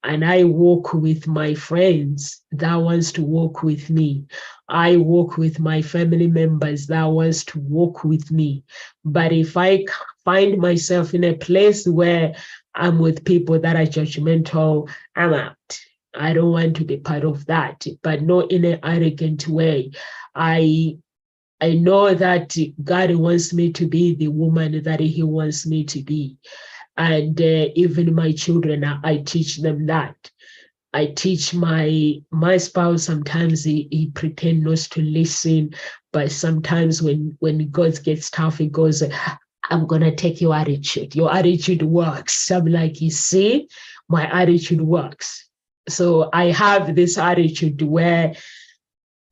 Speaker 1: and I walk with my friends that wants to walk with me. I walk with my family members that wants to walk with me. But if I find myself in a place where I'm with people that are judgmental, I'm out. I don't want to be part of that, but not in an arrogant way. I know that God wants me to be the woman that He wants me to be. And even my children, I teach them that. I teach my spouse, sometimes he pretends not to listen, but sometimes when God gets tough, he goes, "I'm going to take your attitude. Your attitude works." I'm like, "You see, my attitude works." So I have this attitude where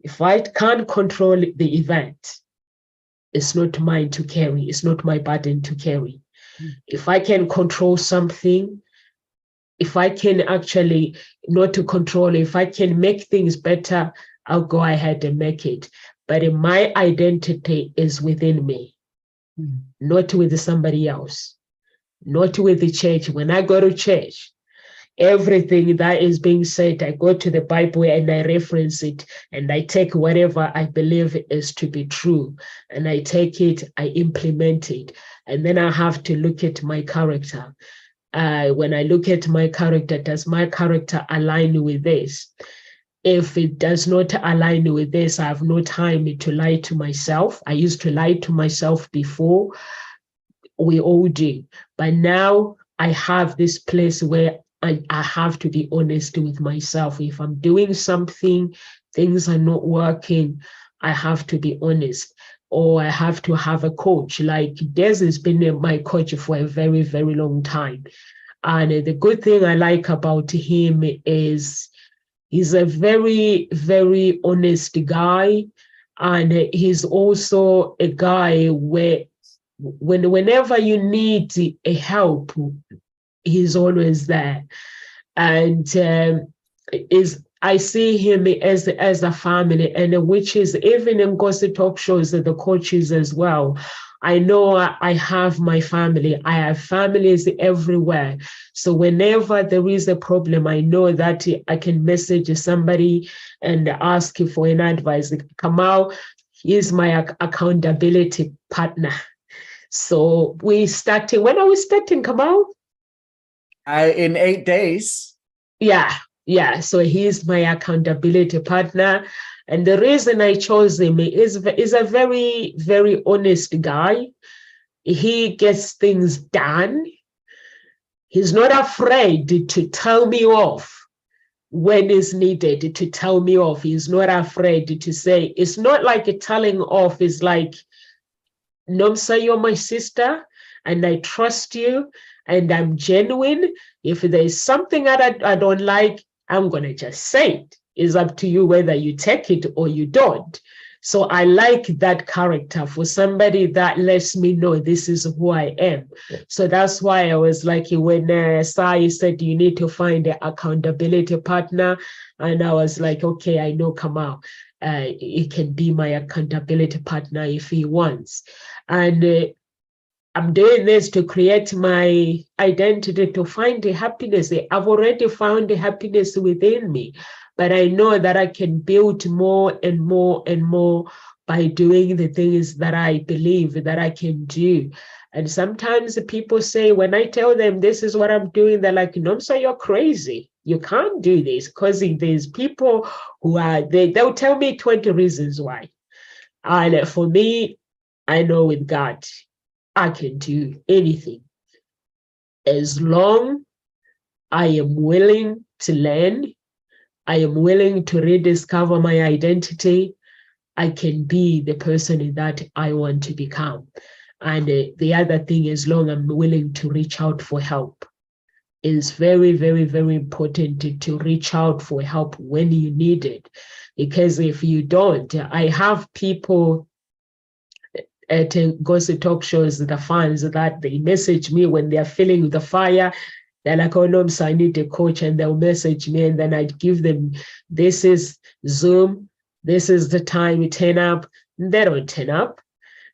Speaker 1: if I can't control the event, it's not mine to carry. It's not my burden to carry. If I can control something, if I can actually not to control, if I can make things better, I'll go ahead and make it. But my identity is within me, not with somebody else, not with the church. When I go to church, everything that is being said, I go to the Bible and I reference it, and I take whatever I believe is to be true, and I take it, I implement it. And then I have to look at my character. When I look at my character, does my character align with this? if it does not align with this, I have no time to lie to myself. I used to lie to myself before. We all do. But now I have this place where I have to be honest with myself. If I'm doing something, things are not working, I have to be honest. Or I have to have a coach. Like Des has been my coach for a very, very long time. And the good thing I like about him is he's a very, very honest guy. And he's also a guy where whenever you need a help, he's always there. And I see him as a family, and which is even in gossip talk shows, the coaches as well. I know I have my family. I have families everywhere. So whenever there is a problem, I know that I can message somebody and ask for an advice. Kamal is my accountability partner. So when are we starting, Kamal?
Speaker 3: In 8 days.
Speaker 1: Yeah. So he's my accountability partner. And the reason I chose him is a very, very honest guy. He gets things done. He's not afraid to tell me off when it's needed, to tell me off. He's not afraid to say, it's not like a telling off. It's like, Nomsa, you're my sister, and I trust you, and I'm genuine. If there's something that I don't like, I'm going to just say it. It's up to you whether you take it or you don't. So I like that character for somebody that lets me know this is who I am. So that's why I was like, when Sai said you need to find an accountability partner, and I was like, okay, I know Kamal. He can be my accountability partner if he wants. And I'm doing this to create my identity, to find the happiness. I've already found the happiness within me, but I know that I can build more and more and more by doing the things that I believe that I can do. And sometimes people say, when I tell them this is what I'm doing, they're like, no, so you're crazy. You can't do this, because there's people who they'll tell me 20 reasons why. And for me, I know with God, I can do anything as long I am willing to learn. I am willing to rediscover my identity. I can be the person that I want to become. And the other thing, as long I'm willing to reach out for help. It's very, very, very important to reach out for help when you need it. Because if you don't, I have people at gossip talk shows, the fans, that they message me when they're feeling the fire. They're like, oh no, so I need a coach, and they'll message me, and then I'd give them, this is Zoom, this is the time you turn up. They don't turn up.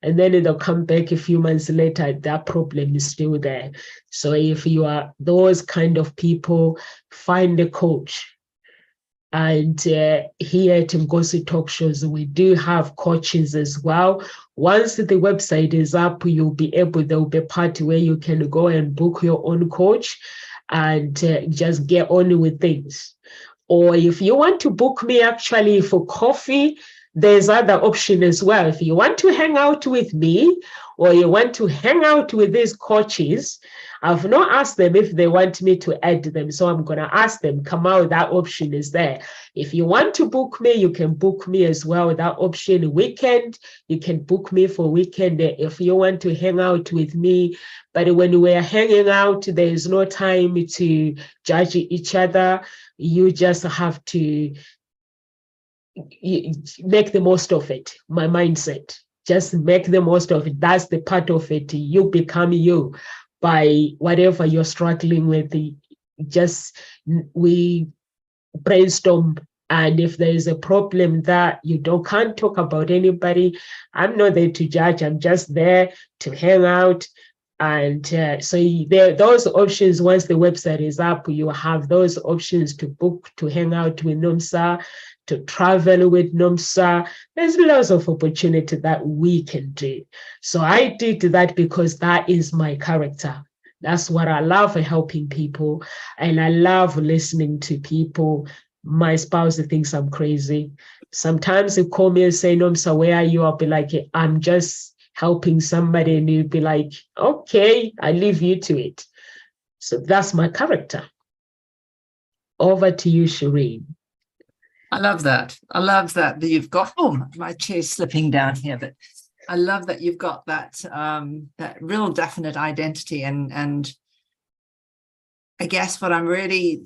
Speaker 1: And then they'll come back a few months later, that problem is still there. So if you are those kind of people, find a coach. And here at Gossip Talk Shows, we do have coaches as well. Once the website is up, there'll be a part where you can go and book your own coach and just get on with things. Or if you want to book me actually for coffee, there's other option as well. If you want to hang out with me, or you want to hang out with these coaches, I've not asked them if they want me to add them. So I'm going to ask them, come out, that option is there. If you want to book me, you can book me as well. That option, weekend, you can book me for weekend if you want to hang out with me. But when we're hanging out, there is no time to judge each other. You just have to make the most of it. My mindset, just make the most of it. That's the part of it. You become you by whatever you're struggling with. We brainstorm, and if there is a problem that can't talk about anybody, I'm not there to judge. I'm just there to hang out. And so those options, once the website is up, you have those options to book, to hang out with Nomsa, to travel with Nomsa. There's lots of opportunity that we can do. So I did that because that is my character. That's what I love, helping people. And I love listening to people my spouse thinks I'm crazy. Sometimes they call me and say, no, so where are you? I'll be like, I'm just helping somebody. And you'd be like, okay, I leave you to it. So that's my character. Over to you, Shireen.
Speaker 2: I love that. I love that you've got, oh, my chair's slipping down here, but I love that you've got that that real definite identity. And I guess what I'm really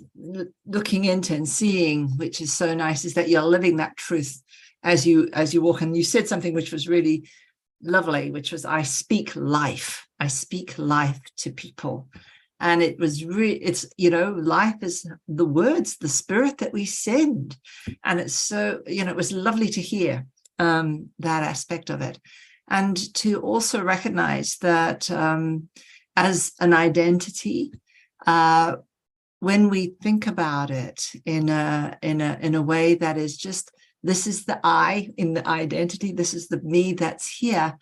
Speaker 2: looking into and seeing, which is so nice, is that you're living that truth as you walk. And you said something which was really lovely, which was, I speak life. I speak life to people. And it was really, it's, you know, life is the words, the spirit that we send. And it's so, you know, it was lovely to hear that aspect of it. And to also recognize that as an identity, when we think about it in a way that is just, this is the I in the identity, this is the me that's here.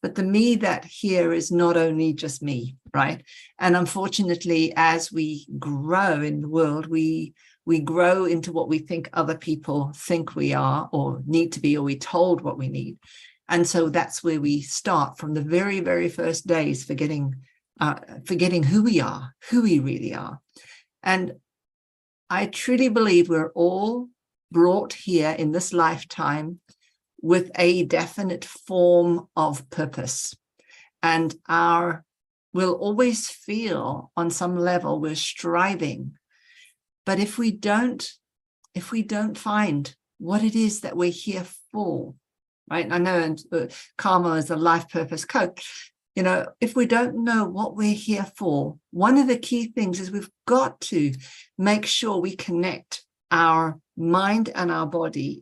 Speaker 2: But the me that here is not only just me, right? And unfortunately, as we grow in the world, we grow into what we think other people think we are or need to be, or we're told what we need. And so that's where we start from the very, very first days, forgetting who we are, who we really are. And I truly believe we're all brought here in this lifetime with a definite form of purpose. And we'll always feel on some level we're striving. But if we don't find what it is that we're here for, right? I know Karma is a life purpose coach. You know, if we don't know what we're here for, one of the key things is we've got to make sure we connect our mind and our body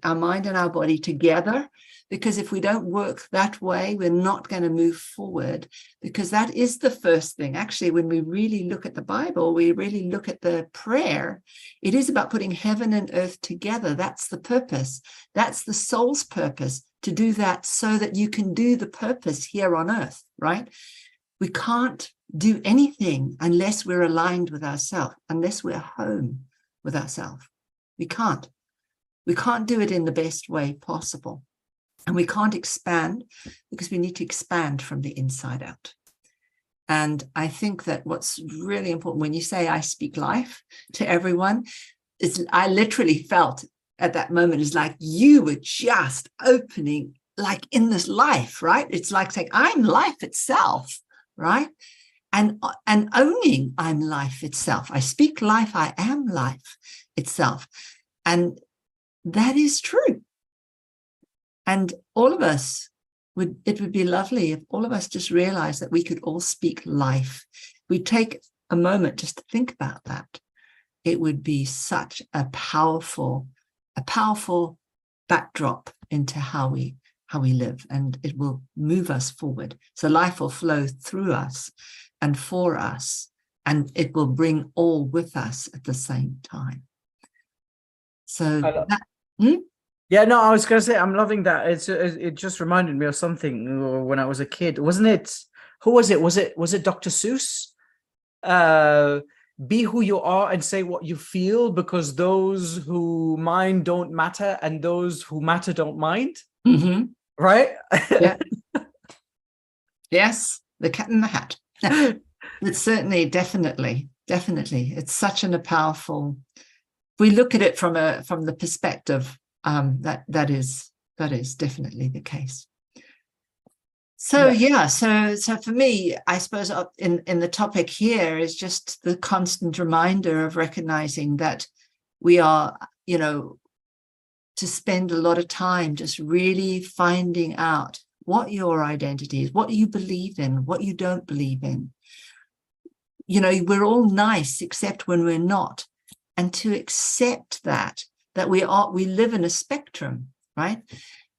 Speaker 2: together, because if we don't work that way, we're not going to move forward, because that is the first thing. Actually, when we really look at the Bible, we really look at the prayer, it is about putting heaven and earth together. That's the purpose. That's the soul's purpose, to do that so that you can do the purpose here on earth, right? We can't do anything unless we're aligned with ourselves, unless we're home with ourselves. We can't do it in the best way possible. And we can't expand because we need to expand from the inside out. And I think that what's really important when you say I speak life to everyone, is I literally felt at that moment is like you were just opening, like in this life, right? It's like saying, I'm life itself, right? And owning I'm life itself. I speak life, I am life itself. And that is true. And all of us it would be lovely if all of us just realized that we could all speak life. We take a moment just to think about that. It would be such a powerful backdrop into how we live, and it will move us forward. So life will flow through us and for us, and it will bring all with us at the same time. So
Speaker 3: Yeah, no, I was going to say, I'm loving that. It just reminded me of something when I was a kid. Wasn't it? Who was it? Was it Dr. Seuss? Be who you are and say what you feel, because those who mind don't matter and those who matter don't mind.
Speaker 2: Mm-hmm.
Speaker 3: Right?
Speaker 2: Yeah. Yes, the cat in the hat. It's certainly, definitely. It's such a powerful. We look at it from the perspective that is definitely the case. So yeah, so for me, I suppose in the topic here is just the constant reminder of recognizing that we are, you know, to spend a lot of time just really finding out what your identity is, what you believe in, what you don't believe in. You know, we're all nice except when we're not, and to accept that we live in a spectrum, right?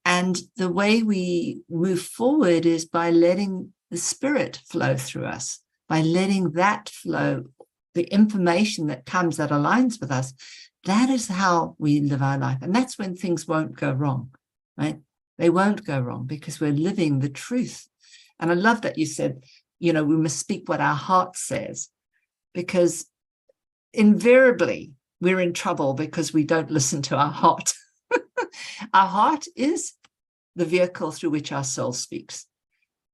Speaker 2: And the way we move forward is by letting the spirit flow through us, by letting that flow, the information that comes that aligns with us. That is how we live our life. And that's when things won't go wrong, right? They won't go wrong because we're living the truth. And I love that you said, you know, we must speak what our heart says, because invariably we're in trouble because we don't listen to our heart. Our heart is the vehicle through which our soul speaks.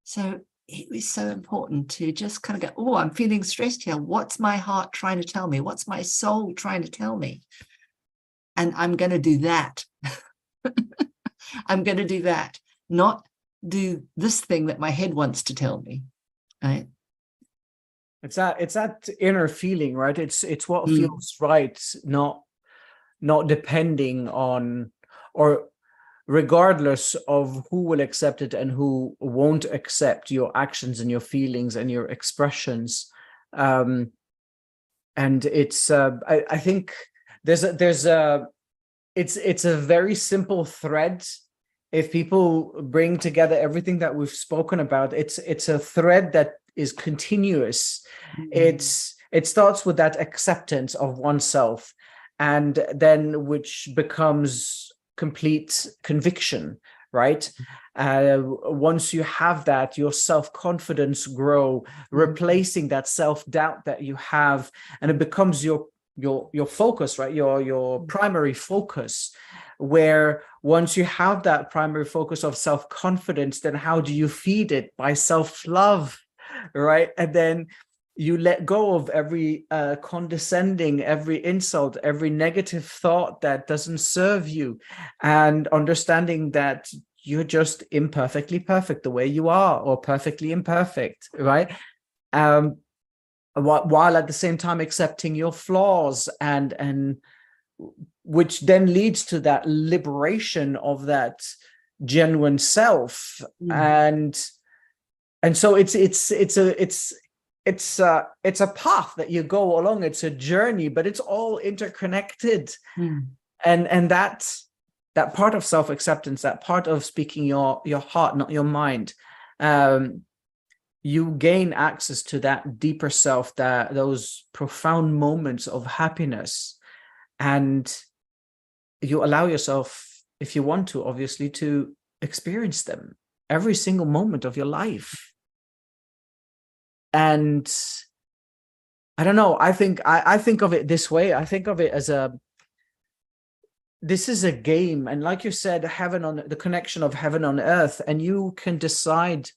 Speaker 2: So it was so important to just kind of go, oh, I'm feeling stressed here. What's my heart trying to tell me? What's my soul trying to tell me? And I'm going to do that. I'm going to do that, not do this thing that my head wants to tell me, right?
Speaker 3: It's that inner feeling, right? It's what feels right, not depending on, or regardless of who will accept it and who won't accept your actions and your feelings and your expressions. And it's I think it's a very simple thread. If people bring together everything that we've spoken about, it's a thread that is continuous. It starts with that acceptance of oneself, and then which becomes complete conviction, right? Once you have that, your self-confidence grow, replacing that self-doubt that you have, and it becomes your focus, right? Your primary focus. Where once you have that primary focus of self-confidence, then how do you feed it? By self-love, right? And then you let go of every condescending, every insult, every negative thought that doesn't serve you, and understanding that you're just imperfectly perfect the way you are, or perfectly imperfect, right? While at the same time accepting your flaws, and which then leads to that liberation of that genuine self. And so it's a path that you go along. It's a journey, but it's all interconnected. And that part of self-acceptance, that part of speaking your heart, not your mind, you gain access to that deeper self, that those profound moments of happiness, and you allow yourself, if you want to, obviously, to experience them every single moment of your life. And I don't know, I think of it this way. I think of it as this is a game, and like you said, the connection of heaven on earth, and you can decide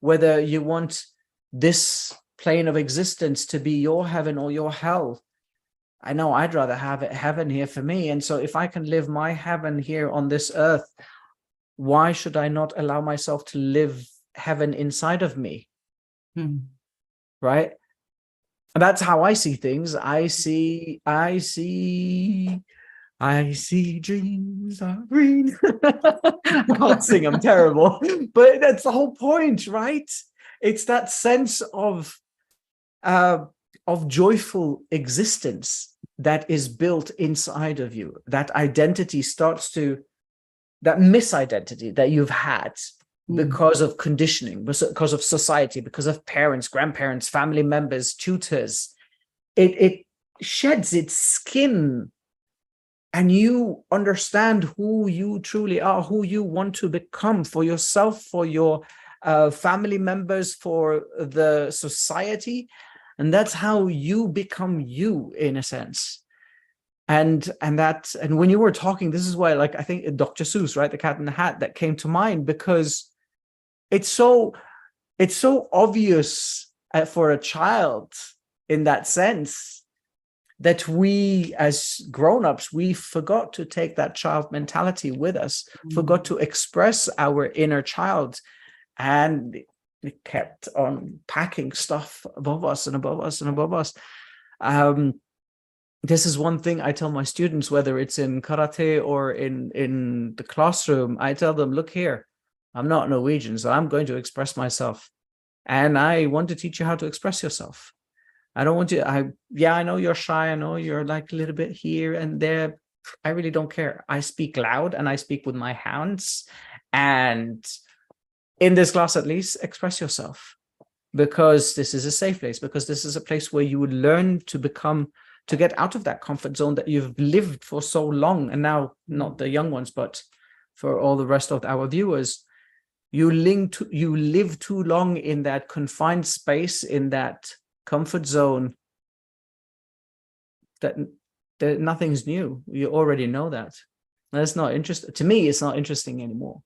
Speaker 3: whether you want this plane of existence to be your heaven or your hell. I know I'd rather have it heaven here for me. And so if I can live my heaven here on this earth, why should I not allow myself to live heaven inside of me? Right? And that's how I see things. I see dreams are green. I can't sing, I'm terrible. But that's the whole point, right? It's that sense of joyful existence that is built inside of you. That identity that misidentity that you've had because of conditioning, because of society, because of parents, grandparents, family members, tutors. It sheds its skin, and you understand who you truly are, who you want to become for yourself, for your family members, for the society. And that's how you become you, in a sense. And when you were talking, this is why, like, I think Dr. Seuss, right, The Cat in the Hat, that came to mind, because it's so obvious for a child in that sense, that we as grown-ups, we forgot to take that child mentality with us, forgot to express our inner child, and we kept on packing stuff above us and above us and above us. This is one thing I tell my students, whether it's in karate or in the classroom. I tell them, look here, I'm not Norwegian, so I'm going to express myself. And I want to teach you how to express yourself. I don't want you, I know you're shy. I know you're like a little bit here and there. I really don't care. I speak loud and I speak with my hands. And in this class, at least, express yourself, because this is a safe place, because this is a place where you would learn to get out of that comfort zone that you've lived for so long. And now, not the young ones, but for all the rest of our viewers, you live too long in that confined space, in that comfort zone, that Nothing's new. You already know that. That's not interesting. To me, it's not interesting anymore.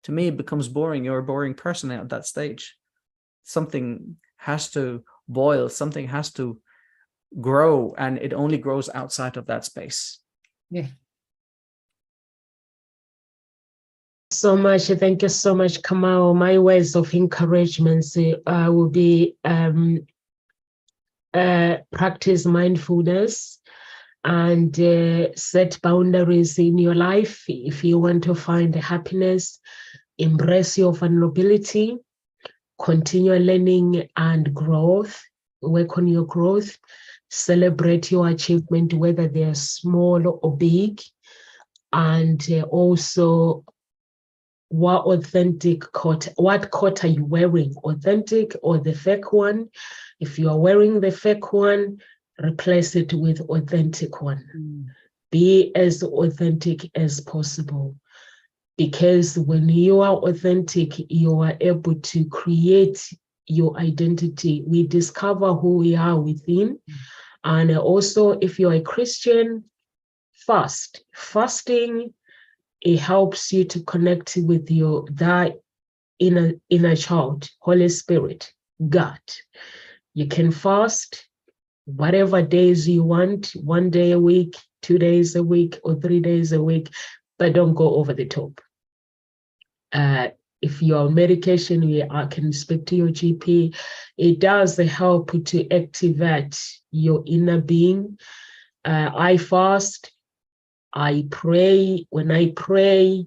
Speaker 3: To me, it becomes boring. You're a boring person at that stage. Something has to boil. Something has to grow, and it only grows outside of that space.
Speaker 2: Yeah.
Speaker 1: So much. Thank you so much, Kamau. My words of encouragement will be practice mindfulness and set boundaries in your life. If you want to find happiness, embrace your vulnerability, continue learning and growth, work on your growth, celebrate your achievement, whether they're small or big, and also what coat are you wearing, authentic or the fake one? If you are wearing the fake one, replace it with authentic one. Be as authentic as possible, because when you are authentic, you are able to create your identity. We discover who we are within. And also, if you're a Christian, fasting, it helps you to connect with that inner child, Holy Spirit, God. You can fast whatever days you want, 1 day a week, 2 days a week, or 3 days a week, but don't go over the top. If you're on medication, I can speak to your GP. It does help to activate your inner being. I fast. I pray. When I pray,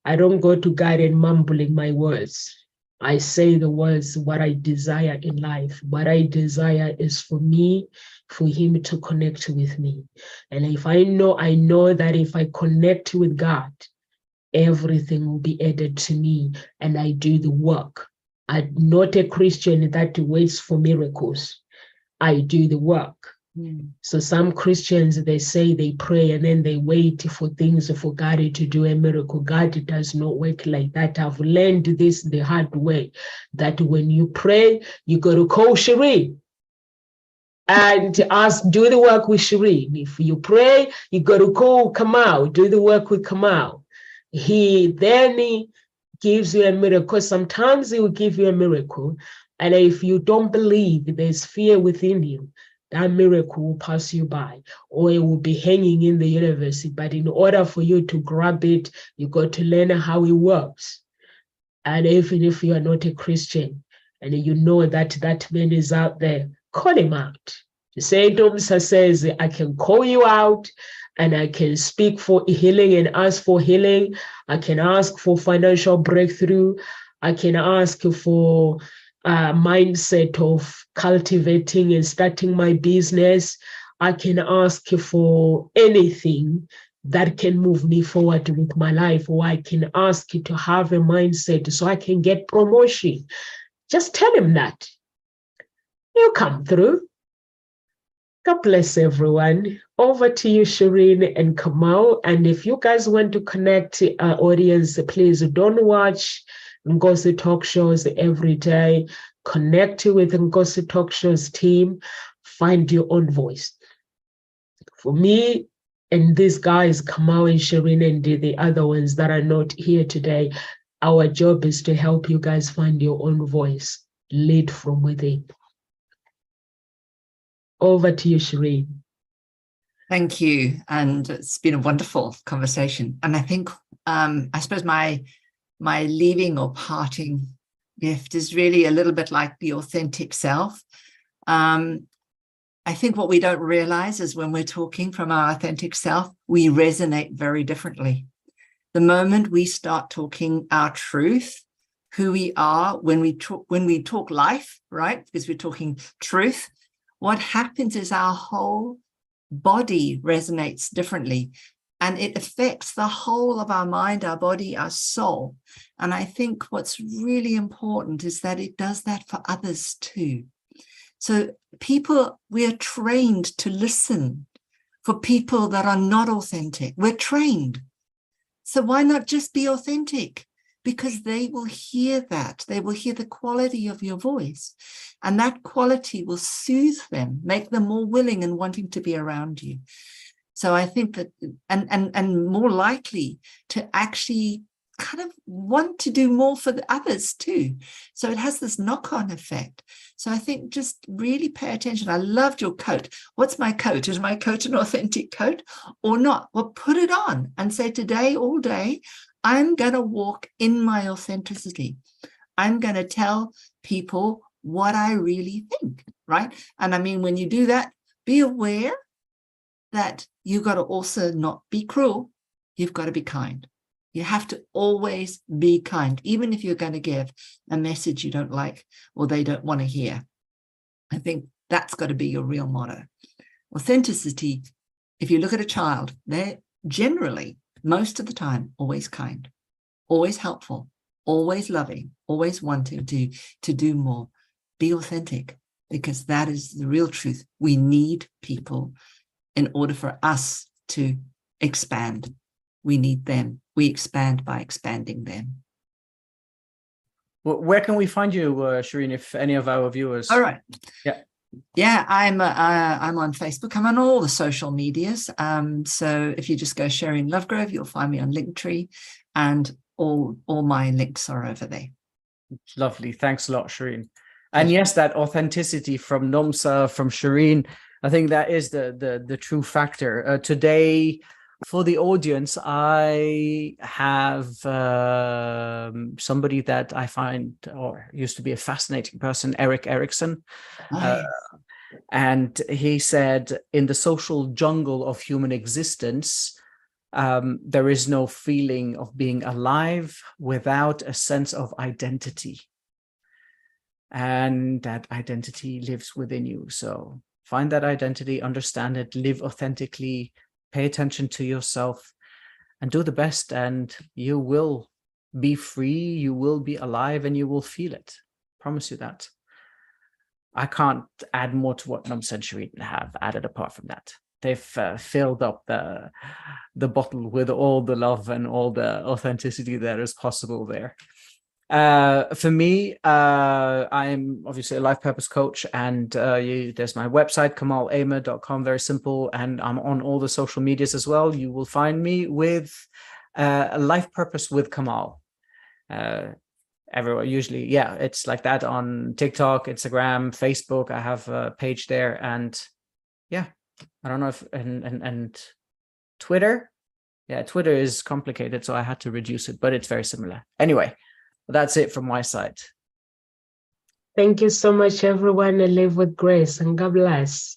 Speaker 1: I don't go to God and mumbling my words. I say the words, what I desire in life. What I desire is for me, for him to connect with me. And if I know that if I connect with God, everything will be added to me, and I do the work. I'm not a Christian that waits for miracles. I do the work. So some Christians, they say they pray and then they wait for things for God to do a miracle. God does not work like that. I've learned this the hard way, that when you pray, you got to call Shireen and do the work with Shireen. If you pray, you got to call Kamau, do the work with Kamau. He gives you a miracle. Sometimes he will give you a miracle, and if you don't believe, there's fear within you, that miracle will pass you by, or it will be hanging in the universe. But in order for you to grab it, you got to learn how it works. And even if you are not a Christian and you know that man is out there, call him out. St. Omsa says, I can call you out and I can speak for healing and ask for healing. I can ask for financial breakthrough. I can ask for a mindset of cultivating and starting my business. I can ask for anything that can move me forward with my life, or I can ask you to have a mindset so I can get promotion. Just tell him that. He'll come through. God bless everyone. Over to you, Shireen and Kamau. And if you guys want to connect our audience, please don't watch Nkosi Talk Shows every day. Connect with Nkosi Talk Shows team. Find your own voice. For me and these guys, Kamau and Shireen and the other ones that are not here today, our job is to help you guys find your own voice. Lead from within. Over to you, Shireen.
Speaker 2: Thank you. And it's been a wonderful conversation. And I think, I suppose my leaving or parting gift is really a little bit like the authentic self. I think what we don't realize is when we're talking from our authentic self, we resonate very differently. The moment we start talking our truth, who we are, when we talk life, right? Because we're talking truth, what happens is our whole body resonates differently, and it affects the whole of our mind, our body, our soul. And I think what's really important is that it does that for others too. So we are trained to listen for people that are not authentic. We're trained. So why not just be authentic? Because they will hear that. They will hear the quality of your voice. And that quality will soothe them, make them more willing and wanting to be around you. So I think that, and more likely to actually kind of want to do more for the others too. So it has this knock-on effect. So I think just really pay attention. I loved your coat. What's my coat? Is my coat an authentic coat or not? Well, put it on and say, today, all day, I'm going to walk in my authenticity. I'm going to tell people what I really think, right? And I mean, when you do that, be aware that you've got to also not be cruel. You've got to be kind. You have to always be kind, even if you're going to give a message you don't like or they don't want to hear. I think that's got to be your real motto. Authenticity, if you look at a child, they're generally, most of the time, always kind, always helpful, always loving, always wanting to do more. Be authentic, because that is the real truth. We need people in order for us to expand. We need them. We expand by expanding them.
Speaker 3: Well, where can we find you, Shireen, if any of our viewers?
Speaker 2: All right.
Speaker 3: Yeah,
Speaker 2: I'm on Facebook. I'm on all the social medias. So if you just go Shireen Lovegrove, you'll find me on Linktree, and all my links are over there.
Speaker 3: Lovely. Thanks a lot, Shireen. And yes, that authenticity from Nomsa, from Shireen, I think that is the true factor. Today, for the audience, I have somebody that I find, or used to be a fascinating person, Erik Erikson. And he said, in the social jungle of human existence, there is no feeling of being alive without a sense of identity. And that identity lives within you. So find that identity, understand it, live authentically, pay attention to yourself, and do the best, and you will be free, you will be alive, and you will feel it. Promise you that. I can't add more to what Nomsa and Shireen have added apart from that. They've filled up the bottle with all the love and all the authenticity that is possible there. For me, I'm obviously a life purpose coach, and there's my website, KamalAmer.com, very simple, and I'm on all the social medias as well. You will find me with a life purpose with Kamal. Everywhere, usually, yeah, it's like that on TikTok, Instagram, Facebook. I have a page there, and yeah, I don't know if and Twitter. Yeah, Twitter is complicated, so I had to reduce it, but it's very similar. Anyway, that's it from my side.
Speaker 1: Thank you so much, everyone, and live with grace, and God bless.